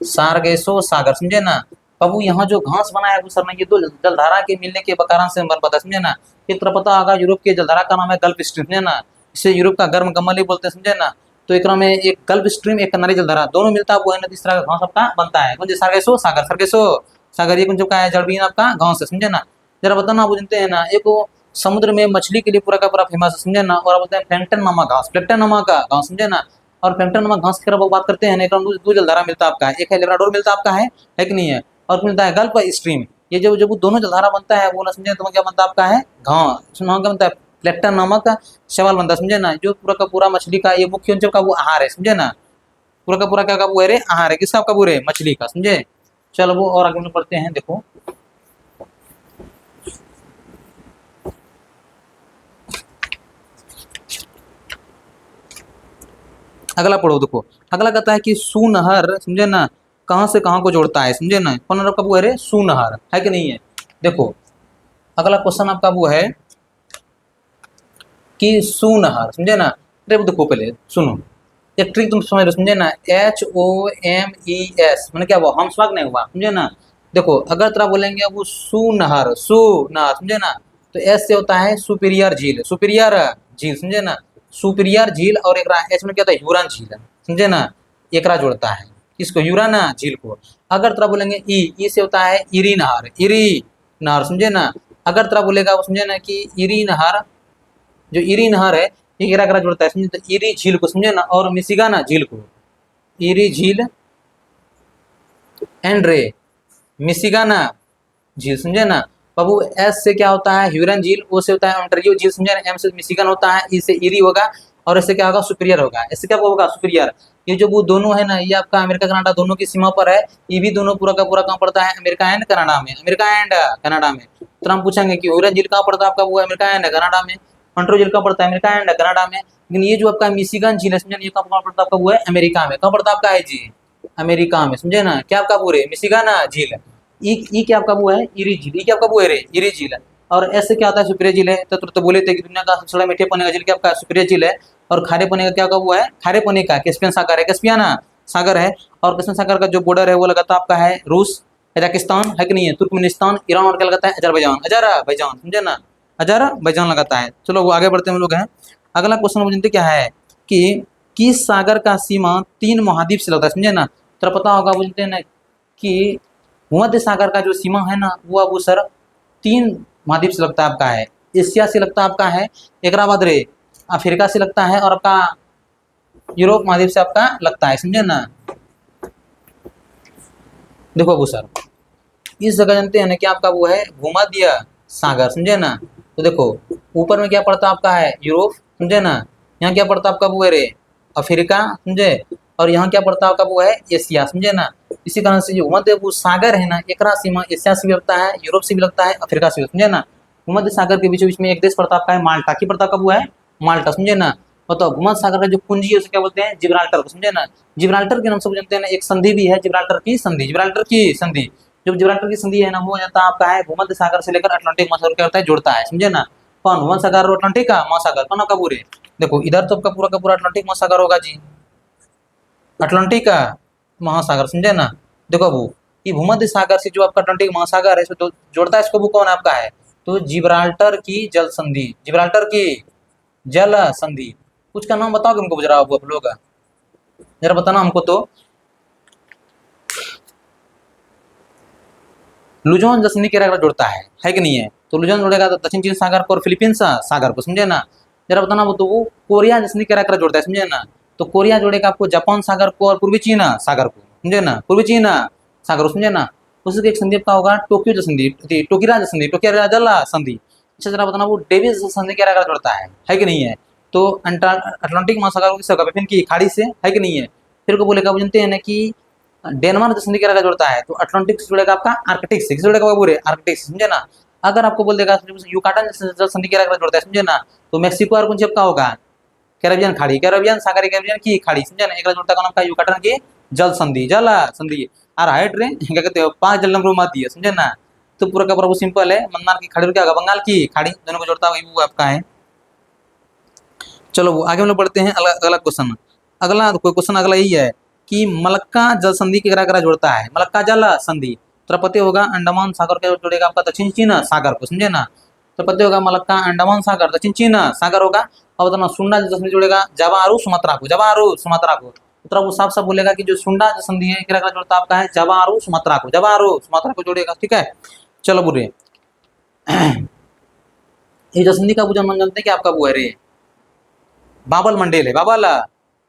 सारगेसो सागर, समझे ना। बाबू यहाँ जो घास बना है वो सर ना, ये तो जलधारा के मिलने के कारण से बन पाता है, समझे ना। एक तरह पता होगा यूरोप के जलधारा का नाम है गल्फ स्ट्रीम, समझे ना। इसे यूरोप का गर्म कमल ही बोलते हैं, समझे ना। तो एक में एक गल्फ स्ट्रीम, एक कनारी जलधारा, दोनों मिलता है वो है नदी, इस तरह का घास आपका बनता है। कौन सी? सारगेसो सागर, सारगेसो सागर, ये कौन का है? जड़बीन आपका घास है, समझे ना। जरा बताना, आप जानते हैं ना, एक समुद्र में मछली के लिए पूरा का पूरा फेमस है, समझे ना। और आप बोलते हैं प्लैंकटन नामक घास, प्लैंकटन नामक का घास, समझे ना। और प्लैंकटन नामक घास की अगर आप बात करते हैं ना, एक दो जलधारा मिलता है आपका, एक है लेब्राडोर मिलता है आपका, है कि नहीं है, और मिलता है गल्फ स्ट्रीम। ये जो जो दोनों जलधारा बनता है वो ना, समझे, तो क्या बनता है आपका है घास, क्या बनता है? प्लैंकटन नामक शैवाल बनता है, समझे ना। जो पूरा का पूरा मछली का ये मुख्य उनका वो आहार है, समझे ना। पूरा का पूरा क्या का वो है रे? आहार है, किसका? आपका वो रे? मछली का, समझे। चलो वो और आगे में पढ़ते हैं, देखो अगला पढ़ो, देखो अगला कहता है कि सूनहर, समझे ना, कहाँ से कहाँ को जोड़ता है, समझे ना। कौन आपका वो है रे? सूनहर, है कि नहीं है। देखो अगला क्वेश्चन आपका वो है कि सूनहर, समझे ना। अरे वो देखो पहले सुनो, एक ट्रिक तुम समझ लो, समझे ना। HOMES मैंने क्या हुआ? हम स्वाग नहीं हुआ, समझे ना। देखो अगर तरह बोलेंगे वो सुनहर, सुनहर, समझे ना, तो एस से होता है सुपीरियर झील, सुपीरियर झील, समझे ना। सुपीरियर झील, और एक एच में क्या होता है? ह्यूरन झील, समझे ना। एकरा जोड़ता है इसको, ह्यूरन झील को। अगर तरह बोलेंगे ई से होता है इरी नहर, इरी नहर, समझे ना। अगर तरह बोलेगा वो, समझे ना, कि इरी नहर, जो इरी नहर है ये करा करा जोड़ता है, समझे। तो इरी झील को, समझे ना, और मिशिगाना झील को, इरी झील एंड रे मिशिगाना झील, समझे ना। बाबू एस से क्या होता है? ह्यूरन झील, ओ से होता है ओंटारियो झील, समझे ना। एम से मिशिगन होता है, ई से इरी होगा, और इससे क्या होगा? सुपीरियर होगा। इससे क्या होगा? सुपीरियर। ये जो वो दोनों है ना, ये आपका अमेरिका कनाडा दोनों की सीमा पर है। ये भी दोनों पूरा का पूरा कहाँ पड़ता है? अमेरिका एंड कनाडा में, अमेरिका एंड कनाडा में। तो हम पूछेंगे कि ह्यूरन झील कहाँ पड़ता है आपका? वो अमेरिका एंड कनाडा में। ओंटारियो झील कहाँ पड़ता है? अमेरिका एंड कनाडा में। लेकिन ये जो आपका मिशिगन झील है, समझे, ये कहाँ पड़ता है आपका? वो है अमेरिका में। कहाँ पड़ता है आपका है जी? अमेरिका में, समझे ना। क्या आपका पूरे मिशिगन झील। ई क्या आपका वो है? इरी झील। ई क्या आपका वो है रे? इरी झील है। और ऐसे क्या होता है? सुपीरियर झील है। तो बोले थे कि दुनिया का सबसे बड़ा मीठे पानी का झील क्या आपका? सुपीरियर झील है। और खारे पानी का क्या का वो है? खारे पानी का कैस्पियन सागर है, कैस्पियन सागर है। और कैस्पियन सागर का जो बॉर्डर है वो लगाता है आपका है रूस, कजाकिस्तान, है कि नहीं है, तुर्कमेनिस्तान, ईरान, और क्या लगाता है? अजरबैजान, अजरबैजान, समझे ना। अजरबैजान लगाता है। चलो वो आगे बढ़ते हैं हम लोग हैं। अगला क्वेश्चन वो जानते क्या है कि किस सागर का सीमा 3 महाद्वीप से लगता है, समझे ना। तो पता होगा, बोलते हैं ना कि भूमध्य सागर का जो सीमा है ना, वो अब सर 3 महाद्वीप से लगता है आपका है। एशिया से लगता है आपका है, एक बाद रे अफ्रीका से लगता है, और आपका यूरोप महाद्वीप से आपका लगता है, समझे ना। देखो अबू सर, इस जगह जानते हैं ना कि आपका वो है भूमध्य सागर, समझे ना। तो देखो ऊपर में क्या पड़ता है आपका है? यूरोप, समझे ना। यहाँ क्या पड़ता है आपका वो है रे? अफ्रीका, समझे। और यहाँ क्या पड़ता है आपका वो है? एशिया, समझे ना। इसी कारण से जो भूमध्य वो सागर है ना, एकरा सीमा एशिया से भी लगता है, यूरोप से भी लगता है, अफ्रीका से भी, समझे ना। भूमध्य सागर के बीचों बीच में एक देश पड़ता आपका है माल्टा, की पड़ता आपका वो है? माल्टा, समझे ना। बताओ भूमध्य सागर का जो कुंजी है उसे क्या बोलते हैं? जिब्राल्टर को, समझे ना। जिब्राल्टर के नाम से जानते हैं ना, एक संधि भी है जिब्राल्टर की संधि, जिब्राल्टर की संधि। जो जिब्राल्टर की संधि है ना, वो हो जाता है आपका है भूमध्य सागर से लेकर अटलांटिक महासागर क्या होता है? जोड़ता है, समझे ना। कौन? भूमध्य सागर और अटलांटिक का महासागर, कौन आपका पूरे? देखो इधर तो आपका पूरा का पूरा अटलांटिक महासागर होगा जी, अटलांटिक का महासागर, समझे ना। देखो अब ये भूमध्य सागर से जो आपका अटलांटिक महासागर है इसको जोड़ता है, इसको वो कौन है आपका है? तो जिब्राल्टर की जल संधि, जिब्राल्टर की जल संधि। कुछ का नाम बताओगे हमको जरा, आप लोग जरा बताना हमको तो। लुजोन जल संधि क्या जोड़ता है कि नहीं है। तो लुजोन जोड़ेगा तो दक्षिण चीन सागर को और फिलीपींस सागर को, समझे ना। जरा बताना वो, तो वो कोरिया जल संधि क्या जोड़ता है, समझे ना। तो कोरिया जोड़ेगा आपको जापान सागर को और पूर्वी चीन सागर को, समझे ना, पूर्वी चीन सागर को, समझे ना। उसके एक संधि का होगा टोक्यो जल संधि, टोकिरा जल संधि, टोकिरा जल संधि। अच्छा जरा बताना वो डेविस जल संधि क्या जोड़ता है कि नहीं है। तो अटलांटिक महासागर की खाड़ी से, है कि नहीं है। फिर को बोलेगा, वो जानते हैं ना कि डेनमार्क जल संधि क्या जोड़ता है? तो अटलांटिक से जुड़ेगा आपका आर्कटिक से, किससे जुड़ेगा पूरे? आर्कटिक से, समझे ना। अगर आपको बोल देगा युकाटन जल संधि क्या जोड़ता है, समझे ना। तो मेक्सिको और कौन सी आपका होगा? कैरेबियन खाड़ी, कैरेबियन सागरी कैरेबियन की खाड़ी, समझे ना। एक जोड़ता का नाम का युकाटन की जल संधि, जल संधि। और हाइट रे क्या कहते हो? 5 जल नंबर मार दिए, समझे ना। तो पूरा का पूरा सिंपल है, मन्नार की खाड़ी क्या होगा? बंगाल की खाड़ी, दोनों को जोड़ता है वो आपका है। चलो वो आगे हम लोग बढ़ते हैं अगला क्वेश्चन। अगला कोई क्वेश्चन अगला यही है कि मलक्का जल संधि के करा जोड़ता है, मलक्का जल संधि। तो पता होगा अंडमान सागर के जोड़ेगा आपका दक्षिण चीन सागर को, समझे ना। तो पता होगा मलक्का अंडमान सागर दक्षिण चीन सागर होगा। अब बताना सुंडा जो संधि जोड़ेगा जवारू सुमात्रा को, जवारू सुमात्रा को, तो वो साफ साफ बोलेगा कि जो सुंडा जो संधि है क्या जोड़ता आपका है जवारू सुमात्रा को, जवारू सुमात्रा को जोड़ेगा। ठीक है, चलो बुरे ये जो संधि का भुजन मन जानते हैं कि आपका वो है रे बाबल मंडेल है, बाबल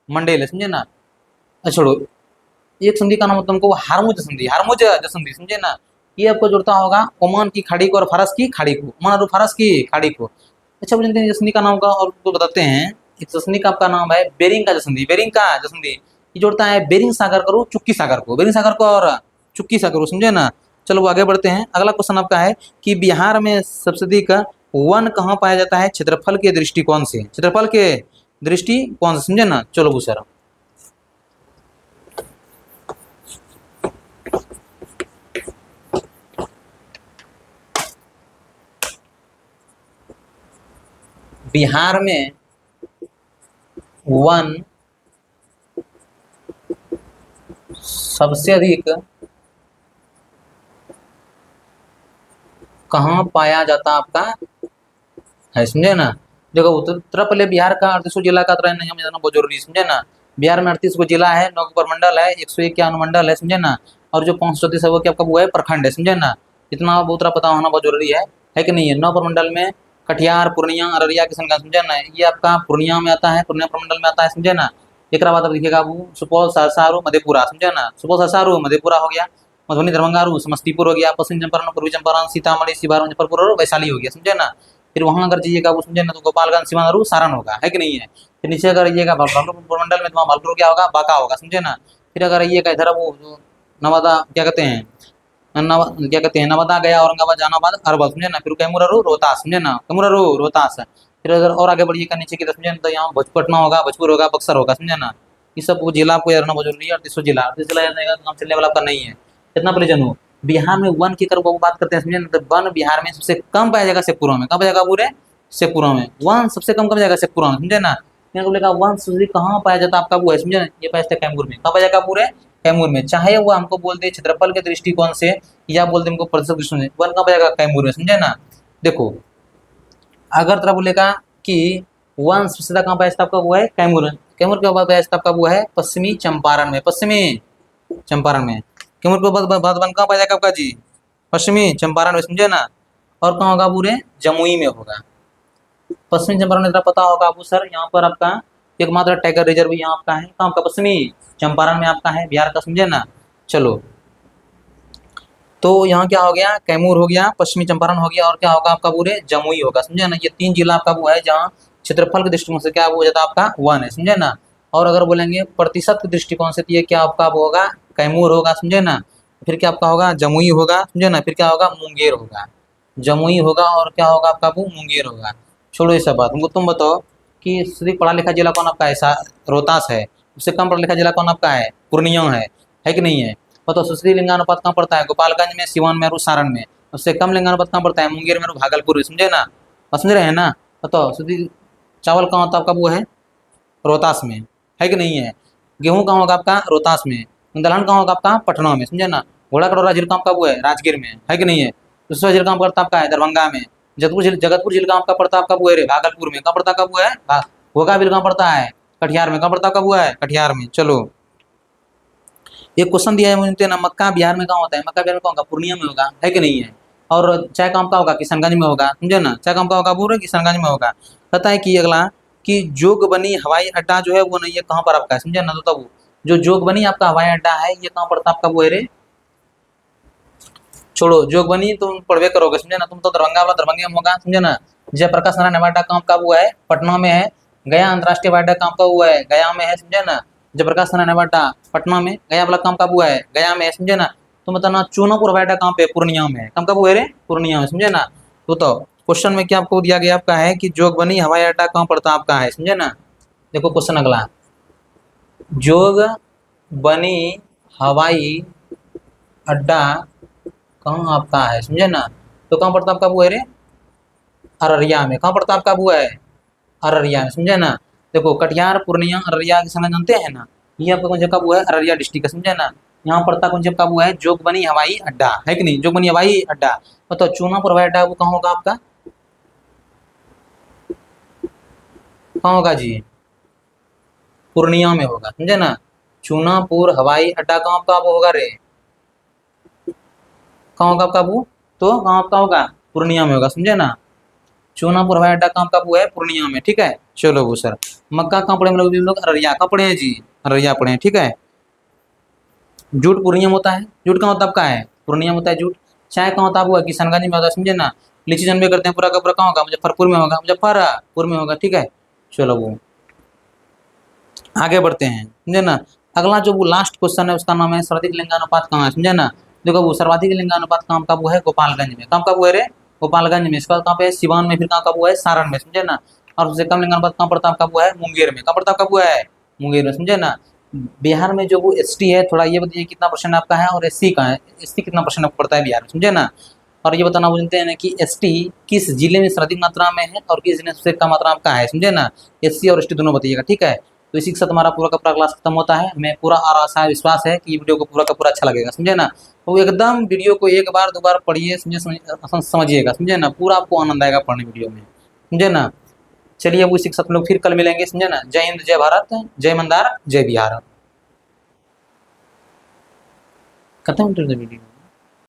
मंडेल है, समझे ना। अच्छा छोड़ो, एक संधि का नाम तुमको हारमुज संधि, हारमुज संधि, समझे ना। ये आपको जोड़ता होगा ओमान की खाड़ी को और फारस की खाड़ी को, ओमान और फारस की खाड़ी को। अच्छा वो जानते हैं संधि का नाम का और आपको बताते हैं। इस संधि का आपका नाम है बेरिंग का संधि, बेरिंग का संधि। ये जोड़ता है बेरिंग सागर को चुक्की सागर को, बेरिंग सागर को और चुक्की सागर को, समझे ना। चलो वो आगे बढ़ते हैं। अगला क्वेश्चन आपका है कि बिहार में सबसे अधिक वन कहाँ पाया जाता है क्षेत्रफल के दृष्टिकोण से, क्षेत्रफल के दृष्टिकोण से, समझे ना। चलो भूसर बिहार में वन सबसे अधिक कहाँ पाया जाता आपका है, समझे ना। देखो उत्तर प्रदेश बिहार का 38 जिला का तरह नहीं हमें जाना बहुत जरूरी है, समझे ना। बिहार में 38 जिला है, 9 प्रमंडल है, 101 अनुमंडल है, समझे ना। और जो 534 है वो क्या आपका वो है प्रखंड है, समझे ना। इतना बहुत पता होना बहुत जरूरी है कि नहीं है। 9 प्रमंडल में कटिहार, पूर्णिया, अररिया, किशनगंज, समझे ना। ये आपका पूर्णिया में आता है, पूर्णिया प्रमंडल में आता है, समझे ना। एक बाद अब लिखेगा वो सुपौल, सहरसा, मधेपुरा, समझे ना। सुपौल, सहरसा, मधेपुरा हो गया। मधुबनी, दरभंगा, समस्तीपुर हो गया। पश्चिम चंपारण, पूर्वी चंपारण, सीतामढ़ी, सिवान, मुजफ्फरपुर और वैशाली हो गया, समझे ना। फिर वहां अगर जाइएगा वो समझे ना तो गोपालगंज, सिवान, सारण होगा, है कि नहीं है। फिर नीचे अगर आइएगा भागलपुर मंडल में तो वहाँ भागलपुर क्या होगा बांका होगा, समझे ना। फिर अगर आइएगा इधर वो जो नवादा क्या कहते हैं क्या कहते हैं नवादा गया, औरंगाबाद, जहानाबाद, अरवल, समझे ना। फिर कैमूर, रोहतास, समझे ना, कैमूर, रोहतास। फिर अगर और आगे बढ़िएगा नीचे की तरफ समझे ना तो यहाँ पटना होगा, भोजपुर होगा, बक्सर होगा, समझे ना। ये सब वो जिला आपको याद रखना बहुत जरूरी है। 38 जिला, 38 जिला याद रहेगा तो काम चलने वाला आपका नहीं है। कितना प्ले जनू बिहार में वन की अगर वो बात करते हैं समझे ना तो वन बिहार में सबसे कम पाया जाएगा शेखपुरा में, कब पाया जाएगा पूरे शेखपुरा में। वन सबसे कम कब जाएगा शेखपुरा में, समझे ना। यहाँ को लेकर वन सबसे कहाँ पाया जाता है आपका वो है, समझे ना। ये पाया जाता है कैमूर में, कहाँ पाया जाएगा पूरे कैमूर में। चाहे वो हमको बोल दे क्षेत्रफल के दृष्टिकोण से या बोल दे हमको प्रतिशत दृष्टिकोण से, वन कहाँ पाया जाएगा कैमूर में, समझे ना। देखो अगर तरह बोलेगा कि वन सबसे ज्यादा कहाँ पाया जाता है आपका वो है कैमूर, कैमूर के बाद पाया जाता है आपका वो है पश्चिमी चंपारण में, पश्चिमी चंपारण में। कैमूर के बाद वन कहाँ पाया जाएगा आपका जी पश्चिमी चंपारण में, समझे ना। और कहाँ होगा पूरे जमुई में होगा। पश्चिमी चंपारण में पता होगा आपको सर, यहाँ पर आपका एकमात्र टाइगर रिजर्व यहाँ आपका है, कहाँ आपका पश्चिमी चंपारण में आपका है बिहार का, समझे ना। चलो तो यहाँ क्या हो गया कैमूर हो गया, पश्चिमी चंपारण हो गया, और क्या होगा आपका पूरे जमुई होगा, समझे ना। ये 3 जिला आपका वो है जहाँ क्षेत्रफल के दृष्टिकोण से क्या हो जाता है आपका वन है, समझे ना। और अगर बोलेंगे प्रतिशत के दृष्टिकोण से तो ये क्या आपका वो होगा कैमूर होगा, समझे ना। फिर क्या आपका होगा जमुई होगा, समझे ना। फिर क्या होगा मुंगेर होगा, जमुई होगा, और क्या होगा आपका वो मुंगेर होगा। छोड़ो ये सब बात, हमको तुम बताओ कि सबसे पढ़ा लिखा जिला कौन आपका है, रोहतास है। उससे कम पढ़ा लिखा जिला कौन आपका है पूर्णिया है कि नहीं है। बताओ सुश्री लिंगानुपात कहाँ पड़ता है गोपालगंज में, सिवान में और सारण में। उससे कम लिंगानुपात कहाँ पड़ता है मुंगेर में और भागलपुर में, समझे ना। समझ रहे हैं ना। बताओ शुद्ध चावल कहाँ होता है आपका वो है रोहतास में, है कि नहीं है। गेहूं कहाँ होगा आपका रोहतास में, दलहन कहाँ होगा आपका पटना में, समझे ना। घोड़ा कटोरा झील कहाँ आपका वो है राजगीर में, है कि नहीं है। दूसरा झील कहाँ पड़ता आपका है दरभंगा में। जगतपुर झील कहाँ आपका पड़ता आपका वो है भागलपुर में। कहाँ पड़ता आपका वो है घोघा बिल कहाँ पड़ता है कटिहार में। कहाँ पड़ता आपका वो है कटिहार में। चलो एक क्वेश्चन दिया है मुझे ना, मक्का बिहार में कहाँ होता है, मक्का बिहार में कहाँ होगा पूर्णिया में होगा, है कि नहीं है। और चाय काम का होगा किशनगंज में होगा, समझे ना। चाय काम का होगा पूरे किशनगंज में होगा। पता है कि अगला कि जोगबनी हवाई अड्डा जो है वो नहीं है कहाँ पर आपका है, समझे ना। तो तब जो जोगबनी आपका हवाई अड्डा है ये कहाँ पड़ता है आपका वो है रे। छोड़ो जोगबनी तुम पढ़वे करोगे, समझे ना। तुम तो दरभंगा वाला दरभंगा में होगा, समझे ना। जयप्रकाश नारायण हवाई अड्डा कहाँ का वो है पटना में है। गया अंतर्राष्ट्रीय हवाई अड्डा कहाँ का हुआ है गया में है, समझे ना। जयप्रकाश नारायण हवाई अड्डा पटना में, गया वाला काम का हुआ है गया में है, समझे ना। तो बताना चूनापुर हवाई अड्डा कहाँ पे पूर्णिया में है, कहाँ का हुआ है रे पूर्णिया में, समझे ना। तो क्वेश्चन में क्या आपको दिया गया आपका है कि जोगबनी हवाई अड्डा कहाँ पड़ता आपका है, समझे ना। देखो क्वेश्चन अगला जोगबनी हवाई अड्डा कहाँ आपका है, समझे ना। तो कहाँ पड़ता आपका वो है रे अररिया में। कहाँ पड़ता आपका वो है अररिया में, समझे ना। देखो कटिहार, पूर्णिया, अररिया के संग जानते हैं ना। ये आपका कौन जगह वो है अररिया डिस्ट्रिक्ट का, समझे ना। यहाँ पड़ता कौन जगह वो है जोगबनी हवाई अड्डा, है कि नहीं। जोगबनी हवाई अड्डा मतलब चूनापुर हवाई अड्डा वो कहाँ होगा आपका, कहाँ कहाँ होगा जी? पूर्णिया में होगा, समझे ना। चूनापुर हवाई अड्डा कहाँ आपका वो होगा रे? कहाँ होगा आपका वो? तो कहाँ आपका होगा? पूर्णिया में होगा, समझे ना। चूनापुर हवाई अड्डा कहाँ आपका वो है? पूर्णिया में, ठीक है। चलो वो सर, मक्का कहाँ पड़े हम लोग? अररिया कहाँ पड़े हैं जी? अररिया पड़े हैं, ठीक है। जूट पूर्णिया में होता है। जूट कहाँ होता है आपका? है पूर्णिया में होता है जूट। चाय कहाँ होता है आपका? किशनगंज में होता है, समझे ना। लीची जन्मे करते हैं पूरा का पूरा कहाँ होगा? मुजफ्फरपुर में होगा, मुजफ्फरपुर में होगा, ठीक है। चलो वो आगे बढ़ते हैं, समझे ना। अगला जो वो लास्ट क्वेश्चन है उसका नाम है सर्वाधिक लिंगानुपात कहाँ है, समझे ना। देखो वो सर्वाधिक लिंगानुपात कहाँ का वो है? गोपालगंज में। कहाँ का वो है रे? गोपालगंज में। इसका कहाँ पे है? सिवान में। फिर कहाँ का वो है? सारण में, समझे ना। और सबसे कम लिंगानुपात कहाँ पड़ता है आपका? वो है मुंगेर में। कहाँ पड़ता है आपका? वो है मुंगेर में, समझे ना। बिहार में जो वो एसटी है, थोड़ा ये बताइए कितना परसेंट आपका है, और एससी का है, एससी कितना परसेंट आपको पड़ता है बिहार में, समझे ना। और ये बताना बोलते हैं ना कि एसटी किस जिले में सर्वाधिक मात्रा में है और किस जिले में सबसे कम मात्रा आपका है, समझे ना। एससी और एसटी दोनों बताइएगा, ठीक है। तो इसी के साथ हमारा पूरा का पूरा क्लास खत्म होता है। मैं पूरा और आशा विश्वास है कि ये वीडियो को पूरा का पूरा अच्छा लगेगा, समझे ना। तो एकदम वीडियो को एक बार दो बार पढ़िए, समझिएगा, समझे ना। पूरा आपको आनंद आएगा पढ़ने वीडियो में, समझे ना। चलिए अब इसी के साथ हम लोग फिर कल मिलेंगे, समझे ना। जय हिंद, जय भारत, जय मंदार, जय बिहार। खत्म कर दो वीडियो।